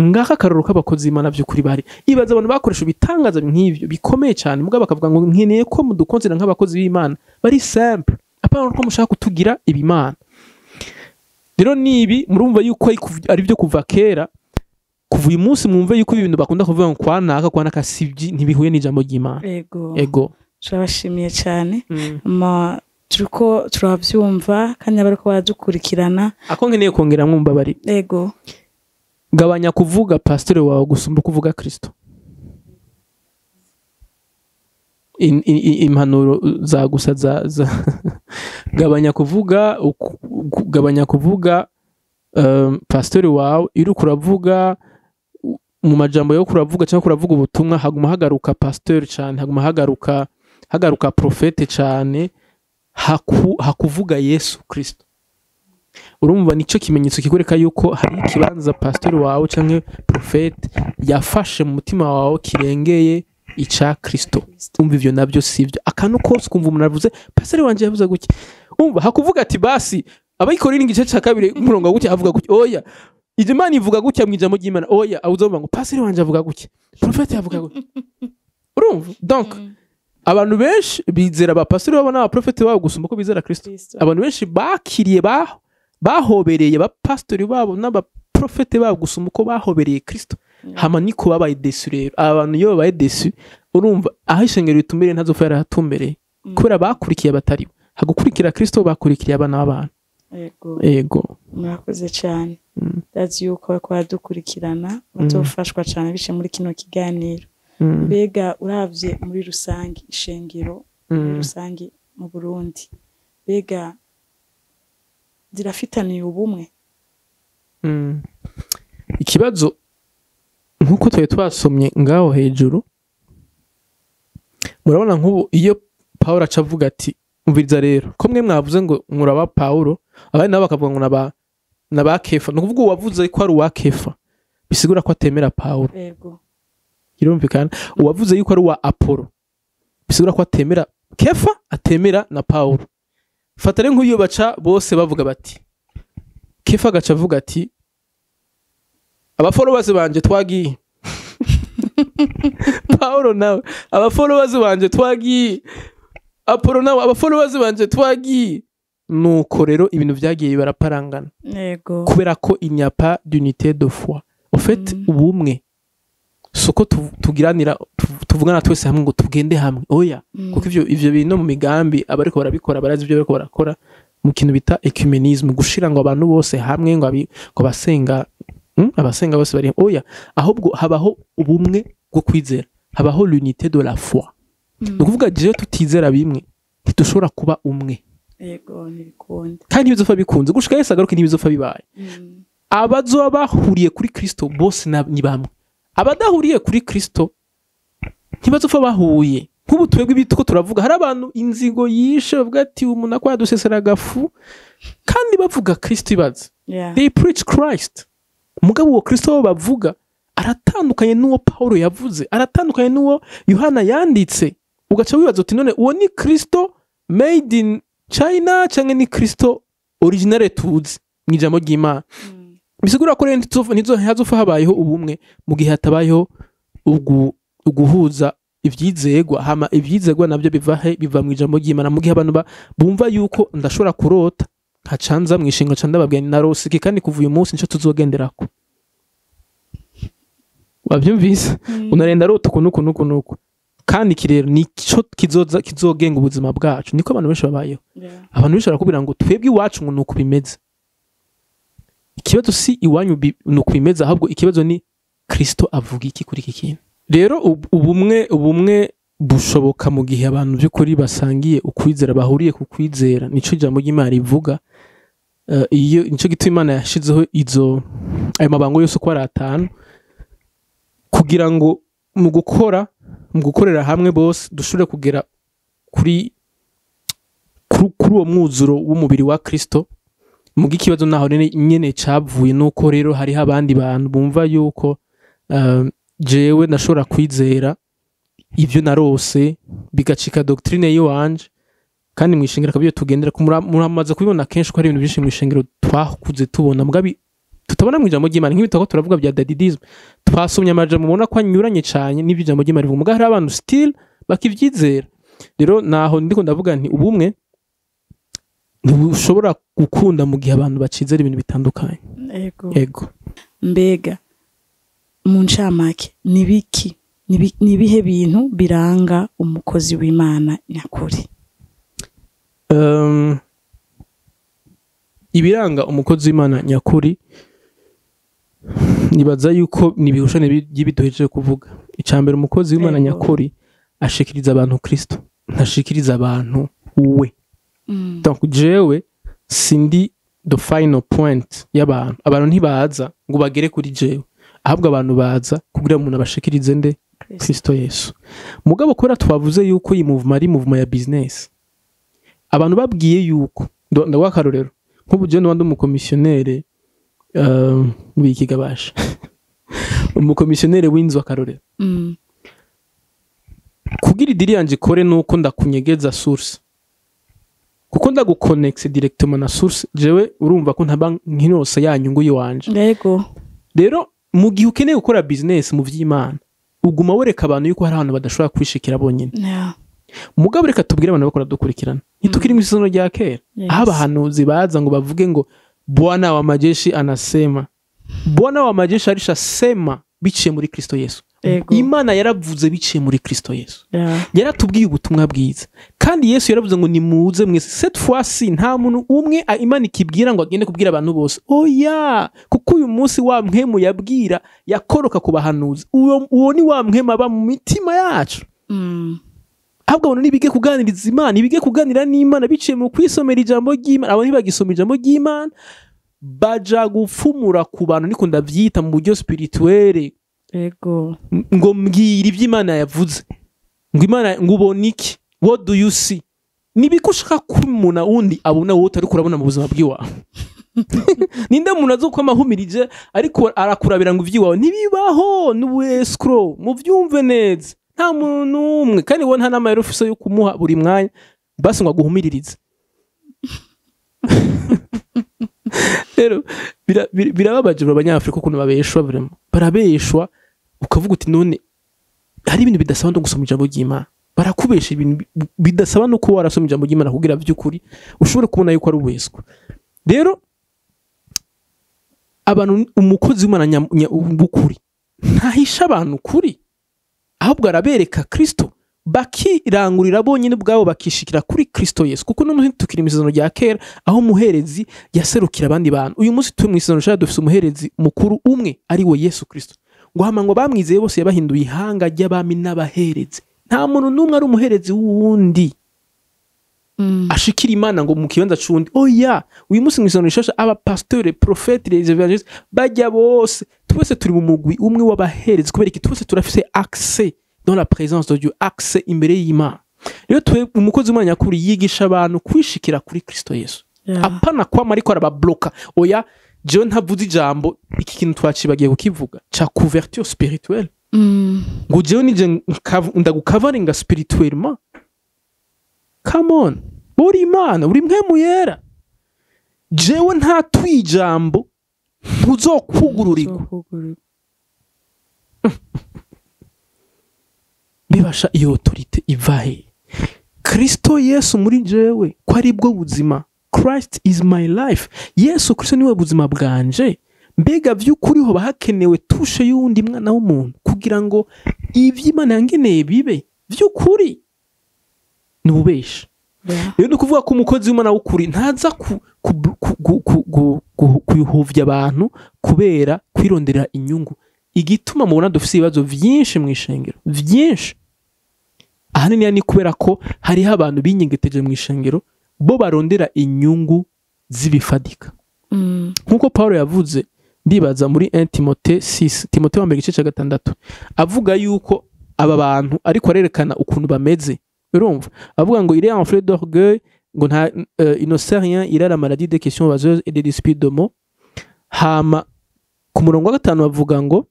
S2: Ngaka karoro k'abakozi Imana by'ukuri bari ibaza abantu bakoresha bitangaza nk'ivyo bikomeye cyane, mugabo bakavuga ngo nkeneye ko mudukonzira nk'abakozi b'Imana bari simple, apana ko mushaka kutugira ibimana. Rero nibi murumva yuko ari byo kuva kera, kuva uyu munsi mwumve yuko ibintu bakunda kuvuga ngo kwanaka sivyi ntibihuye n'ijambo ry'Imana. Ego
S1: turabashimiye cyane. Turiko turavyumva kandi abariko baradukurikirana.
S2: Ako nkeneye kongera mwumva bari.
S1: Ego
S2: gabanya kuvuga pastor wawe gusumba kuvuga Kristo. Impanuro za gusa za gabanya kuvuga pastor wawe iri kuravuga mu majambo yo kuravuga cyangwa kuravuga ubutumwa, haguma hagaruka pastor cyane, haguma hagaruka profete cyane, hakuvuga Yesu Kristo. Urumva nico kimenyetso kikoreka yuko hari ikibanza pastor wawe canke profete yafashe mu mutima wawe kirengeye ica Kristo. Umva ivyo nabyo sivyo, akantu kose kumva umuntu avuze pastor wanje yavuze guki, umva hakuvuga ati basi abayikoringa igice ca kabiri umurongo guki avuga guki. Oya, Imana ivuga guki mu ijambo ry'Imana. Oya, uzumva ngo pastor wanje avuga guki, profete yavuga guki. Urumva donc abantu benshi bizera aba pastor babo n'aba profete babo gusumba ko bizera Kristo. Abantu benshi bakiriye bahobereye ba pastor babo n'aba profete babo gusumba uko bahobereye Kristo. Hama niko babaye desu rero. Abantu yo babaye desu, urumva aho ishengero ritumbereye ntazofa yaratumbereye kubera bakurikiye abatari hagukurikira Kristo, bakurikiye abana b'abantu. Ego
S1: murakoze cyane. Ndazi yuko kwadukurikirana batofashwa cyane bishe muri kino kiganiro. Mbega uravye muri rusangi ishengero muri rusangi mu Burundi, mbega zirafitaniye ubumwe?
S2: Ikibazo nkuko twari twasomye ngaho hejuru murabona nk'ubu iyo Pawulo aca avuga ati umviriza rero ko mwe mwavuze ngo muraba Pawulo abandi nabo bakavuga ngo naba Kefa no kuvuga uwavuze ko ari uwa Kefa bisigura ko atemera Pawulo
S1: yego
S2: irumvikana uwavuze yuko ari uwa Apollo bisigura ko atemera Kefa atemera na Pawulo fatare nk'uyo baca bose bavuga bati Kefa gaca avuga ati abafollowers banje twagiye Pawulo nawe abafollowers banje twagiye Apollo nawe abafollowers banje twagiye nuko rero ibintu byagiye baraparangana
S1: yego
S2: kubera ko inyapa d'unité de foi en fait ubumwe soko tugiranira tuvugana twese hamwe ngo tugende hamwe oya kuko ivyo bintu mu migambi abariko barabikora barazi ibyo bariko barakora mu kintu bita ecumenisme gushira ngo abantu bose hamwe ngo basenga abasenga bose bari oya ahubwo habaho ubumwe bwo kwizera habaho l'unité de la foi no kuvuga je tutizera bimwe ntitushobora kuba umwe
S1: yego nibikundi
S2: kandi bizofa bikunze gushika Yesu agaruka ntibizofa bibaye abazoba bahuriye kuri Kristo bose ni bamwe abadahuriye kuri Kristo ntibazofa bahuye nk'ubu twebwe ibituko turavuga hari abantu inzigo yishe bavuga ati umuntu akwa dusesera gafu kandi bavuga Kristo ibaze they preach Christ mugabo wo Kristo bavuga aratandukanye n'uwo Paulo yavuze aratandukanye n'uwo Yohana yanditse ugaca wibaza uti none uwo ni Kristo made in China cyangwa ni Kristo original tuzi mu ijambo ry'Imana bisigura ko nizo hazofa habayeho ubumwe mu gihe hatabayeho uguhuza ivyizegwa hama ivyizegwa nabyo biva mu ijambo ry'Imana mu gihe abantu bumva yuko ndashobora kurota nkacanza mu ishinga canda babwiye na rosiki kandi kuva uyu munsi nico tuzogenderako wabyumvise unarenda rota kunuko kandi kirero nico kizogenga ubuzima bwacu niko abantu benshi babayeho abantu benshi barakubwira ngo twebwe iwacu ngo nuko bimeze ikibazo si iwanyu nuko bimeze ahubwo ikibazo ni Kristo avuga iki kuri iki kintu rero ubumwe bushoboka mu gihe abantu by'ukuri basangiye ukwizera bahuriye ku kwizera nico ijambo ry'Imana rivuga iyo nico gituma Imana yashizeho ayo mabango yose uko ari 5 kugira ngo mu gukorera hamwe bose dushobore kugera kuri uwo mwuzuro w'umubiri wa Kristo mu gikibazo naho nyene cavuye nuko rero hari abandi bantu bumva yuko jewe nashobora kwizera ivyo narose bigacika doctrine yiwanje kandi mwishengera kabyo tugendera muramaze kubibona kenshi ko hari ibintu byinshi mwishengero twakuze tubona mugabi tutabona mu ijambo ry'Imana nk'ibitako turavuga bya dadidism twasomye amajambo mubona ko anyuranye cyane n'ibyo ijambo ry'Imana rivuga muga hari abantu still bakivyizera rero naho ndiko ndavuga nti ubumwe ntushobora gukunda mu gihe abantu bacizera ibintu bitandukanye ego
S1: mbega mu ncamake nibiki nibihe bintu biranga umukozi w'Imana nyakuri
S2: ibiranga umukozi w'Imana nyakuri nibaza yuko nibihushane by'ibiduheje kuvuga icambere umukozi w'Imana nyakuri ashikiriza abantu Kristo ntashikiriza abantu we donc jewe sindi the final point y'abantu abantu ntibaza ngo bagere kuri jewe ahubwo abantu baza kugira umuntu abashikirize nde Kristo Yesu mugabo kubera twavuze yuko iyi movement ari movement ya business abantu babwiye yuko ndawakarorero nk'ubu je n'abandi umukomissionnaire wikigabasha umukomissionnaire w'inzu akarorero kugira idiri yanje ikore nuko ndakunyegeza source kuko ndaguconnect directement na source jewe urumva ko ntaba nk'inose yanyungu yiwanje
S1: yego
S2: rero mu gihe ukeneye gukora business mu vy'Imana uguma wereka abantu yuko hari abantu badashobora kwishikira bonyine mugabo reka tubwire abantu bakora dukurikirana nitukiri mu isono rya kera aho abahanuzi baza ngo bavuge ngo Bwana wa majeshi anasema Bwana wa majeshi alishasema biciye muri Kristo Yesu Imana yaravuze biciye muri Kristo Yesu yaratubwiye ubutumwa bwiza kandi Yesu yaravuze ngo nimuze mwese cette fois-ci nta muntu umwe Imana ikibwira ngo agende kubwira abantu bose oya kuko uyu munsi wa mpemu yabwira yakoroka ku bahanuzi uwo ni wa mpemu aba mu mitima yacu ahubwo abantu nibige kuganiriza Imana nibige kuganira n'Imana biciye mu kwisomera ijambo ry'Imana abantu ntibagisoma ijambo ry'Imana baja gufumura ku bantu niko ndavyita mu buryo spirituel
S1: Ego.
S2: ngo mbwira ibyo Imana yavuze, ngo Imana ngo ubona iki, what do you see, nibiko ushaka kumuna undi abona wowe utari kurabona mu buzima bw'iwawe. Ninde umuntu azokwamahumirije ariko arakurabira ngo ivy'iwawe ntibibaho, n'ubwescro muvyumve neza, nta muntu n'umwe kandi wo nta n'amayero ufise yo kumuha buri mwanya basi ngo aguhumiririze. Rero birababaje abanyafrika ukuntu babeshwa, barabeshwa ukavuga uti none hari ibintu bidasaba no gusoma ijambo ry'Imana, barakubesha ibintu bidasaba no kuba warasoma ijambo ry'Imana kugira by'ukuri ushobore kubona yuko ari ubwescro. Rero abantu umukozi w'Imana w'ukuri ntahisha abantu kuri, ahubwo arabereka Kristo, bakirangurira bonyine bwabo bakishikira kuri Kristo Yesu. Kuko no munsi tukiri imisezerano rya kera aho umuherezi yaserukira abandi bantu, uyu munsi turi mu isezerano rya dufise umuherezi mukuru umwe ari we Yesu Kristo, ngo hama ngo bamwizeye bose yabahinduye ihanga ry'abami n'abaherezi. Nta muntu n'umwe ari umuherezi w'uwundi ashikira Imana ngo mu kibanza c'undi. Oya, uyu munsi mu isezerano rishasha aba pasteur, prophète, les évangélistes bajya bose, twese turi mu mugwi umwe w'abaherezi, kubera iki twese turafise accès dans la présence de Dieu, accès imbere y'Imana. Rero twe umukozi w'Imana nyakuri yigisha abantu kwishikira kuri Kristo Yesu, apana kwama ariko arababloka. Oya, jewe ntavuze ijambo, iki kintu twacibagiye kukivuga ca couverture spirituelle, ngo jewe nije ndagukavaringa spirituellement. Come on, uri Imana, uri mpemu yera, jewe nta twijambo ntuzokugururirwa. Bibasha iyo autorité ivahe Kristo Yesu muri jewe ko ari bwo buzima. Christ is my life. Yesu Kristo niwe buzima bwanje. Mbega vy'ukuri ho bahakenewe tushe y'undi mwana w'umuntu kugira ngo ivy'Imana yangeneye bibe vy'ukuri nubesha. Rero no kuvuga ko umukozi w'Imana w'ukuri ntaza kuyuhovya abantu kubera kwirondera inyungu. Igituma mubona dufise ibibazo vyinshi mu ishengero, vyinshi ahanini ni kubera ko hariho abantu binyengeteje mu ishengero bo barondera inyungu z'ibifadika. Nkuko Paulo yavuze, ndibaza muri 1 Timote 6, Timote wa mbere igice cya 6, avuga yuko aba bantu ariko arerekana ukuntu bameze. Urumva avuga ngo il est enflé d'orgueil, ngo nta il ne sait rien, il a la maladie des questions vaseuses et des disputes de mots. Hama ku murongo wa 5 bavuga ngo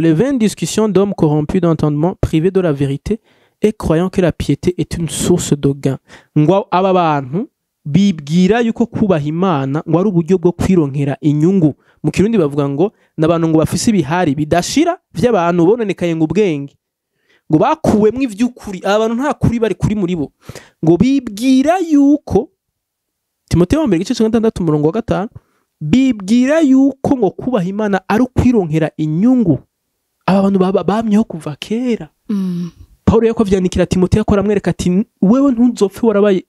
S2: les vaines discussions d'hommes corrompus d'entendement, privés de la vérité et croyant que la piété est une source de gain. Ngo aba bantu bibwira yuko kubaha Imana ngo ari uburyo bwo kwironkera inyungu. Mu Kirundi bavuga ngo nabantu ngo bafise ibihari bidashira vy'abantu bononekaye ngo ubwenge, ngo bakuwemwe ivy'ukuri, abantu nta kuri bari kuri muri bo, ngo bibwira yuko Timoteyo wa mbere igice cya 6 umurongo wa 5, bibwira yuko ngo kubaha Imana ari ukwironkera inyungu. Aba bantu bamyeho kuva kera. Paulo yako vyandikira Timoteyo ko aramwereka ati wewe ntuzopfe warabaye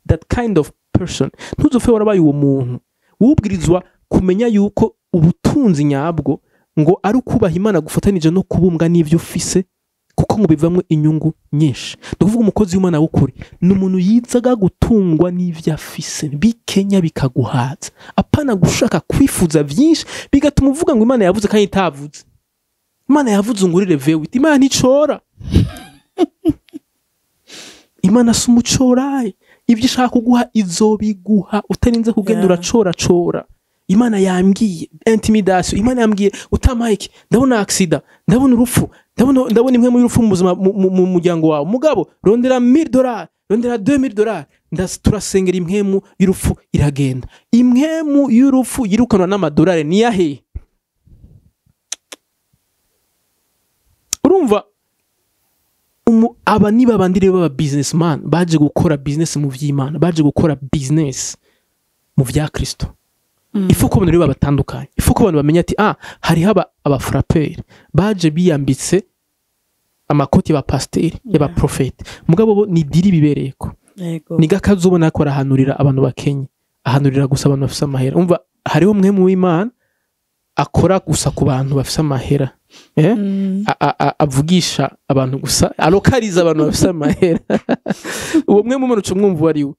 S2: that kind of person, ntuzopfe warabaye uwo muntu. Wubwirizwa kumenya yuko ubutunzi nyabwo ngo ari ukubaha Imana gufatanije no kubumbwa n'ivyo ufise, kuko ngo bivamwe inyungu nyinshi. Ndavuga umukozi w'Imana w'ukuri n'umuntu yizaga gutungwa n'ivyo afise bikenya bikaguhaza, apana gushaka kwifuza vyinshi bigatuma uvuga ngo Imana yavuze kandi itavuze. Imana yavuze ngo urire witi, Imana nticora. Imana sumucoraye, ibyo ishaka kuguha izobiguha utarinze kugenda uracora. Imana yambwiye intimidation, Imana yambwiye utamaye iki, ndabona accident, ndabona urupfu, ndabona imwe mu y'urupfu mu buzima mu muryango wawe. Mugabo rondera $1000, rondera $2000, turasengera imwemu y'urupfu iragenda. Imwemu y'urupfu yirukanwa n'amadolari ni yahe? Urumva aba ni babandire baba businessman baje gukora business mu vy'Imana, baje gukora business mu vya Kristo. Ifu ko abantu batandukanye, ifu ko abantu bamenya ati hari aba frappeur baje biyambitse amakoti ya pasteur ya prophète, mugabo bo ni diri bibereko. Ni gakazubona ko arahanurira abantu bakenye, ahanurira gusa abantu bafise amahera. Umva hariho mwe mu Imana akora gusa ku bantu bafise amahera, avugisha abantu gusa, alokaliza abantu bafise amahera. Uwo mwe mu muntu mwumva ari we,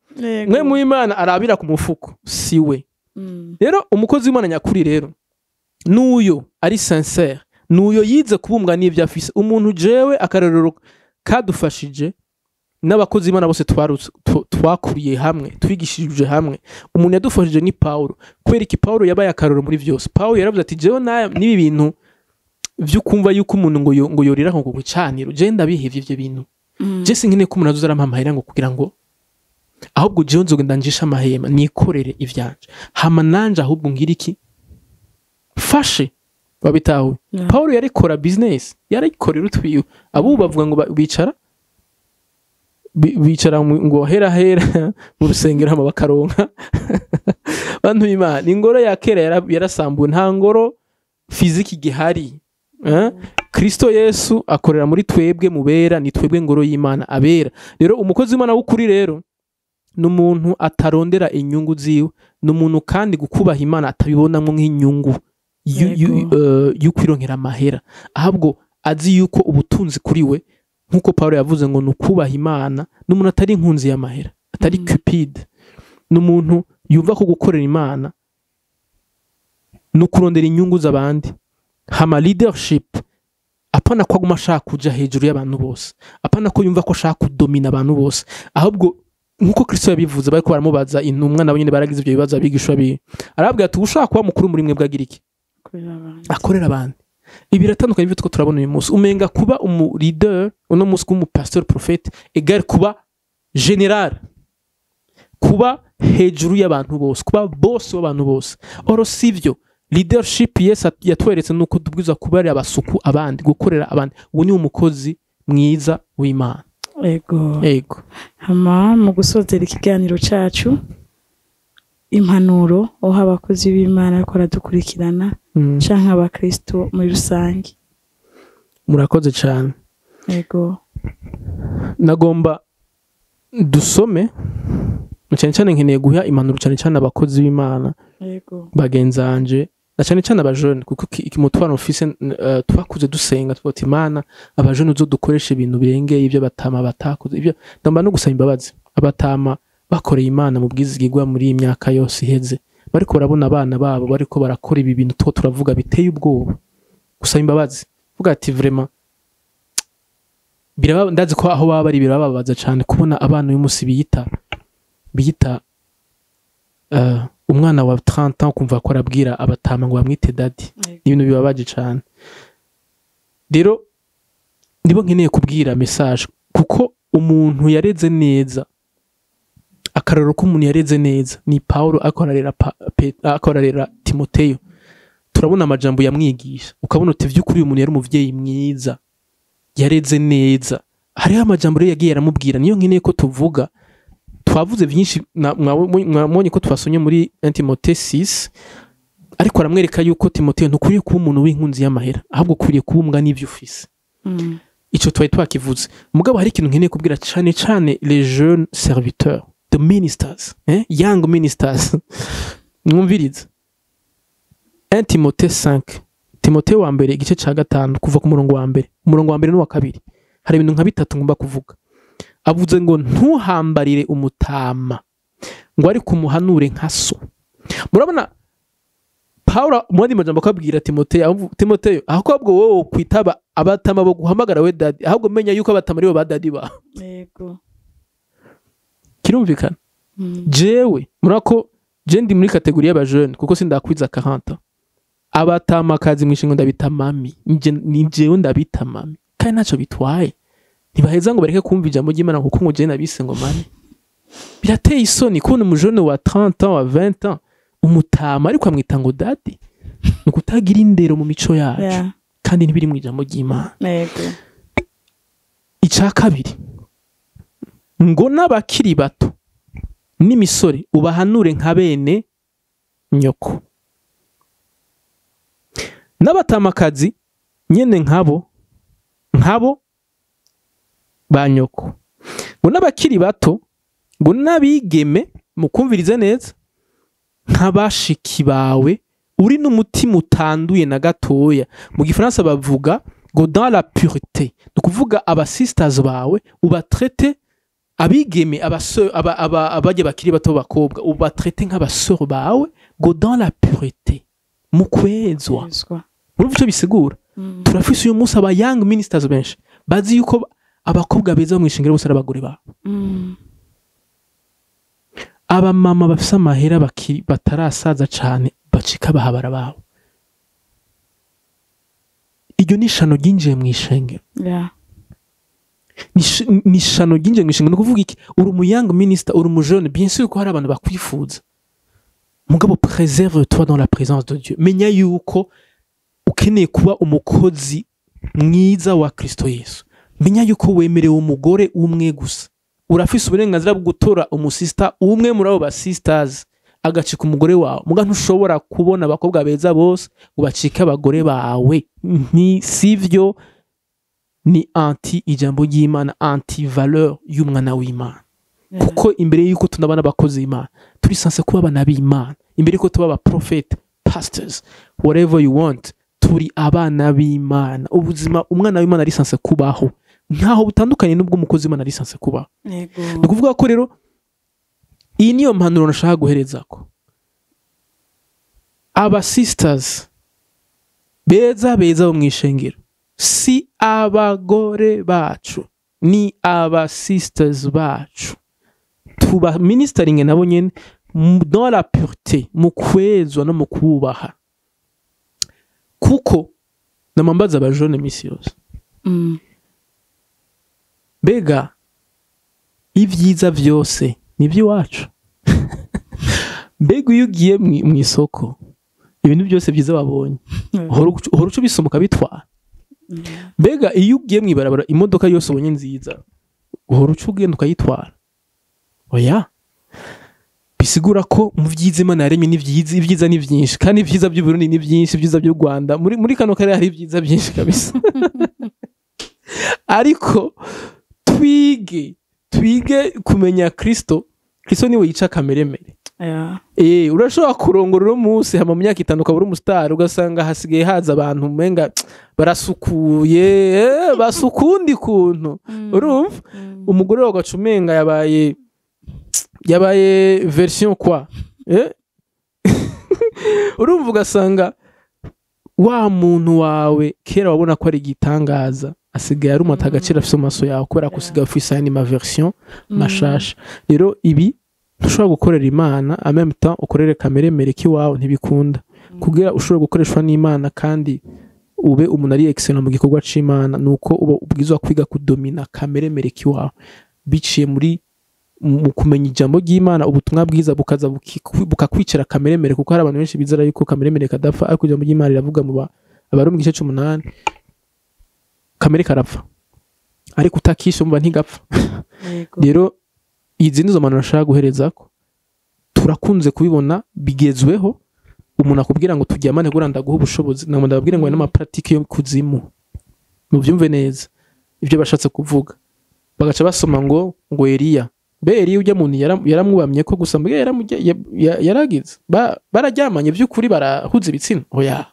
S2: mwe mu Imana arabira ku mufuko siwe. Rero umukozi w'Imana nyakuri rero n'uyo ari sincere, nuyo yize kubumbwa n'ivyo afise. Umuntu jewe akarorero kadufashije n'abakozi b'Imana bose twakuriye hamwe twigishije hamwe, umuntu yadufashije ni Paulo. Kubera iki Paulo yabaye akarorero muri vyose. Paulo yaravuze ati jewe nibi bintu vyo kumva yuko umuntu ngo yorira nko kugucanira, je ndabihevye ivyo bintu. Je sinkine ko umuntu azoza arampamahera ngo kugira ngo ahubwo jewe nzogenda njisha amahema nikorere ivyanje, hama nanje ahubwo ngira iki fashe babitaho. Paulo yarikora business, yarikorera utwiwe. Abo bavuga ngo bicara ngo hera mu rusengero hama bakaronka bantu b'Imana. Ingoro ya kera yarasambuwe, nta ngoro fiziki gihari. Kristo Yesu akorera muri twebwe mubera, ni twebwe ngoro y'Imana abera. Rero umukozi w'Imana w'ukuri rero n'umuntu atarondera inyungu ziwe, n'umuntu kandi gukubaha Imana atabibonamwo nk'inyungu y'ukwironkera amahera, ahubwo azi yuko ubutunzi kuri we nkuko Paulo yavuze ngo nukubaha Imana, n'umuntu atari inkunzi y'amahera, atari cupid, n'umuntu yumva ko gukorera Imana no kurondera inyungu z'abandi. Hama leadership apana ko aguma ashaka kuja hejuru y'abantu bose, apana ko yumva ko ashaka kudomina abantu bose, ahubwo nkuko Kristo yabivuze bariko baramubaza intumwa nabo nyine baragize ibyo bibazo abigishwa biwe, arabwira ati ushaka kuba mukuru muri mwe bwagira iki? Akorera abandi. Ibi biratandukanye n'ibyo turabona uyu munsi. Umenga kuba umu leader uno munsi kuba pasteur prophète egal kuba general, kuba hejuru y'abantu bose, kuba boss w'abantu bose. Oro sivyo leadership yatweretse nuko tubwiza kuba ari abasuku abandi, gukorera abandi. Ubu ni umukozi mwiza w'Imana. Ego.
S1: Hama mu gusozera ikiganiro cacu, impanuro aho abakozi b'Imana bakora dukurikirana canke abakristo muri rusange.
S2: Murakoze cyane.
S1: Ego.
S2: Nagomba dusome cyane nkeneye guha impanuro cyane abakozi b'Imana.
S1: Ego.
S2: Bagenzanje na cyane abajone, kuko ikimutwano office twakuze dusenga twoti Imana abajone uzo dukoresha ibintu birengeye ibyo batama batakuze. Ibyo ndamba no gusaba imbabazi abatama bakoreye Imana mu bwizigirwa muri iyi myaka yose iheze, bariko barabona abana babo bariko barakora ibi bintu two turavuga biteye ubwoba. Gusaba imbabazi vuga ati vraiment biraba, ndazi ko aho baba bari birababaza cyane kubona abana uyu munsi biyita umwana wa 30 ans kumva ko arabwira abatama ngo bamwite daddy. Ibintu bibabaje cyane. Rero nibo nkeneye kubwira message, kuko umuntu yareze neza, akararo ko umuntu yareze neza ni Paulo akorarera Timoteyo. Turabona amajambo yamwigisha ukabona uti vy'ukuri uyu muntu yari umuvyeyi mwiza, yareze neza. Hariho amajambo rero yagiye aramubwira, niyo nkeneye ko tuvuga. Twavuze byinshi, mwabonye ko twasonye muri Timoteyo 6, ariko aramwereka yuko Timoteyo ntukuriye kuba umuntu w'inkunzi y'amahera, ahubwo ukuriye kubumbwa n'ivyo ufise. Ico twakivuze. Mugabo hari ikintu nkeneye kubwira cyane les jeunes serviteurs, the ministers, young ministers. Mwumviriza 1 Timoteyo 5, Timoteyo wa mbere igice ca 5 kuva ku murongo wa mbere n'uwa kabiri. Hari ibintu nka bitatu ngomba kuvuga. Avuze ngo ntuhambarire umutama ngo ari kumuhanure nka so. Murabona Paulo mwandi majambo akabwira Timoteyo ahubwo wowe kwitaba abatama bo guhamagara we daddy, ahubwo menya yuko abatama ari bo ba daddy ba.
S1: Yego.
S2: Kirumvikana. Jewe murako je ndi muri kategori y'abajene kuko sindakwiza 40. Abatama kazi mwishingo ndabita mami, ni jewe ndabita mami, kandi naco bitwaye. Ntibaheza ngo bareke kumva ijambo ry'Imana kuko ngo je nabise ngo mani. Birateye isoni kubona umujone wa 30 ans wa 20 ans umutama ariko amwita ngo daddy. Ni kutagira indero mu mico yacu, kandi ntibiri mu ijambo ry'Imana.
S1: Yego.
S2: Ica kabiri ngo n'abakiri bato n'imisore ubahanure nka bene nyoko. N'abatamakazi nyene nkabo ba nyoko. Ngo n'abakiri bato, ngo n'abigeme mukumvirize neza, nk'abashiki bawe uri n'umutima utanduye na gatoya. Mu gifaransa bavuga ngo dans la pureté, no kuvuga aba sisters bawe ubatrete, abigeme abaje bakiri bato bakobwa ubatrete nk'abasoro bawe, ngo dans la pureté, mu kwezwa. Urumva icyo bisigura? turafise uyu munsi aba young ministers benshi bazi yuko abakobwa beza mu ishengero bose abagore babo aba mama bafise amahera batarasaza cane bacika bahabara babo iryo nishano ginjiye mu ishengero nishano ginjiye mu ishengero no kuvuga iki uri mu young minister uri mu jeune bien sûr ko hari abantu bakwifuza mugabo préserve toi dans la présence de Dieu menya yuko ukeneye kuba umukozi mwiza wa Kristo Yesu menya yuko wemerewe umugore umwe gusa urafise uburenganzira bwo gutora umusista umwe muri abo ba sisters agacika umugore wawe muga ntushobora kubona abakobwa beza bose ubacika abagore bawe ni sivyo ni anti ijambo ry'Imana anti valeur y'umwana w'Imana kuko imbere yuko tunabana abakozi Imana turi sanse kuba abana b'Imana imbere yuko tuba aba prophet pastors whatever you want turi abana b'Imana ubuzima umwana w'Imana ari sanse kubaho ntaho butandukanye n'ubwo umukozi Imana ari sanse kubaho no kuvuga ko rero iyi niyo mpanuro nashaka guhereza ko aba sisters beza bo mwishengero si abagore bacu ni aba sisters bacu tuba ministering nabo nyene dans la pureté mu kwezwa no mu kubaha kuko namambaza abajone misi yose bega ivyiza vyose ni by'iwacu mbega iyo ugiye mu isoko ibintu byose byiza babonye uhora uco bisomuka bitwara mbega iyo ugiye mu ibarabara imodoka yose ubonye nziza uhora uco ugenda ukayitwara oya bisigura ko mu vyiza Imana yaremye ibyiza ni byinshi kandi ibyiza by'u Burundi ni byinshi ibyiza by'u Rwanda muri kano kare hari ibyiza byinshi kabisa ariko twige kumenya Kristo niwe yica kameremere urashobora kurongora uno munsi hama mu myaka 5 ukabura umustar ugasanga hasigaye haza abantu menga barasukuye basukundi kuntu urumva umugore wa gacumenga yabaye version kwa urumva ugasanga wa muntu wawe kera wabona ko ari gitangaza asigaye ari umata agaciro afise amaso yawe kubera ko usigaye ufise ayandi ma version mashasha rero ibi ushobora gukorera Imana en même temps ukorere kameremere kiwawe ntibikunda kugira ushobora gukoreshwa n'Imana kandi ube umuntu ari excellent mu gikorwa c'Imana nuko uba ubwizwa kwiga kudomina kameremere kiwawe biciye muri mu kumenya ijambo ry'Imana ubutumwa bwiza bukaza bukakwicira kameremere kuko hari abantu benshi bizera yuko kameremere kadapfa ariko ijambo ry'Imana riravuga mu abari mu gice 8 kamere karapfa ariko utakisha umva ntigapfa rero izi nizo manura nashaka guhereza ko turakunze kubibona bigezweho umuntu akubwira ngo tujyamane gura ndaguha ubushobozi namwe ndababwira ngo n'ama pratique yo kuzimu mu byumve neza ibyo bashatse kuvuga bagaca basoma ngo Eliya Eliya ujya muntu yaramwubamye ko gusa mbwe yaragize barajyamanye by'ukuri barahuza ibitsina oya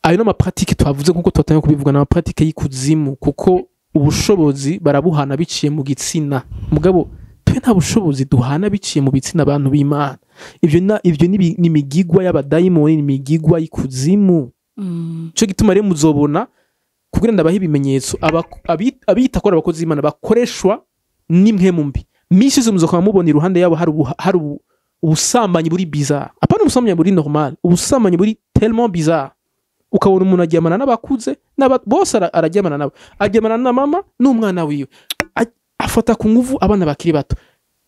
S2: ayo n'ama pratique twavuze kuko twatanye kubivuga n'ama pratique y'ikuzimu kuko ubushobozi barabuhana biciye mu gitsina mugabo twe nta bushobozi duhana biciye mu bitsina abantu b'Imana ibyo ni imigigwa y'abadayimoni ni imigigwa y'ikuzimu cyo gituma rero muzobona kugira ndabaha ibimenyetso abita ko abakozi b'Imana bakoreshwa n'impwemu mbi misi zo muzokwa mubona iruhande yabo hari ubusambanyi buri bizarre apana ubusambanyi buri normal ubusambanyi buri tellement bizarre ukabona umuntu agyamana n'abakuze bose aragyamana nabo agyamana na mama n'umwana wiwe afata ku nguvu abana bakiri bato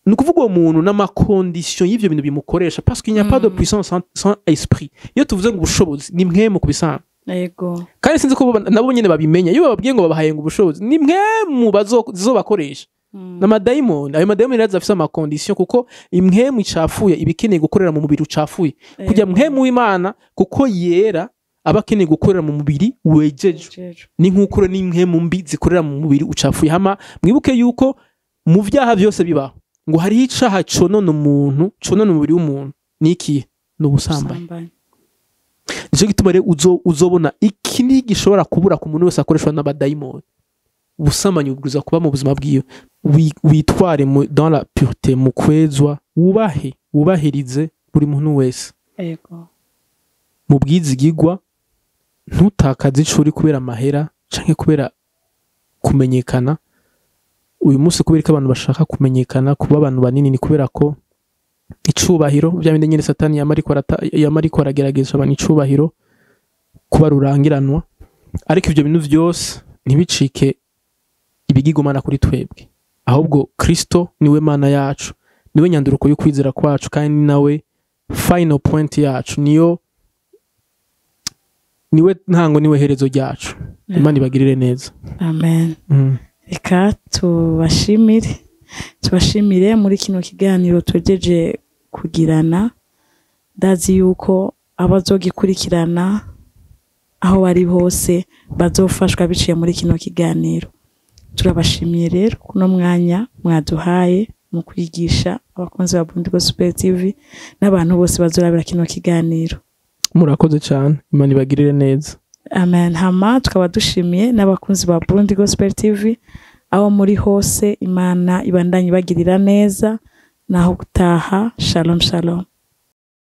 S2: nukuvuga uwo muntu n'amakondition y'ivyo bintu bimukoresha parce qu'il n'y a pas de puissance sans esprit iyo tuvuze ngo ubushobozi ni mwemu kubisana
S1: yego
S2: kandi sinzi ko nabo nyene babimenya iyo bababwiye ngo babahaye ngo ubushobozi ni mwemu bazobakoresha n'amadayimoni ayo madayimoni rero afite amakondition kuko imwemu icafuye ibikeneye gukorera mu mubiri ucafuye kujya mwemu w'Imana kuko yera abakeneye gukorera mu mubiri wejeje ni nk'ukuro n'imwemu mbi zikorera mu mubiri ucafuye hama mwibuke yuko mu vyaha byose bibaho ngo hari icaha conona umubiri w'umuntu niki n'ubusambanyi nico gituma rero uzobona iki ni gishobora kubura ku muntu wese akoreshwa n'abadayimoni ubusambanyi buguriza kuba mu buzima bwiwe witware dans la pureté mu kwezwa wubahirize buri muntu wese
S1: yego
S2: mu bwizigigwa ntutakaze ico uri kubera amahera canke kubera kumenyekana. Uyu munsi kubera ko abantu bashaka kumenyekana, kuba abantu banini, ni kubera ko icubahiro bya bindi nyine Satani yamariko aragerageza abantu icubahiro kuba rurangiranwa. Ariko ivyo bintu vyose ntibicike ibigigomana kuri twebwe, ahubwo Kristo niwe mana yacu, niwe nyanduruko yo kwizera kwacu, kandi nawe final point yacu, niwe ntango, niwe herezo ryacu. Imana ibagirire neza.
S1: Amen. Reka tubashimire muri kino kiganiro tugejeje kugirana. Ndazi yuko abazogikurikirana aho bari hose bazofashwa biciye muri kino kiganiro. Turabashimiye rero kuno mwanya mwaduhaye mu kwigisha abakunzi ba Burundi Gospel TV n'abantu bose bazorabira kino kiganiro.
S2: Murakoze cyane, Imana ibagirire neza.
S1: Amen. Hama tukaba dushimiye n'abakunzi ba Burundi Gospel TV aho muri hose. Imana ibandanye bagirira neza, naho gutaha. Shalom shalom.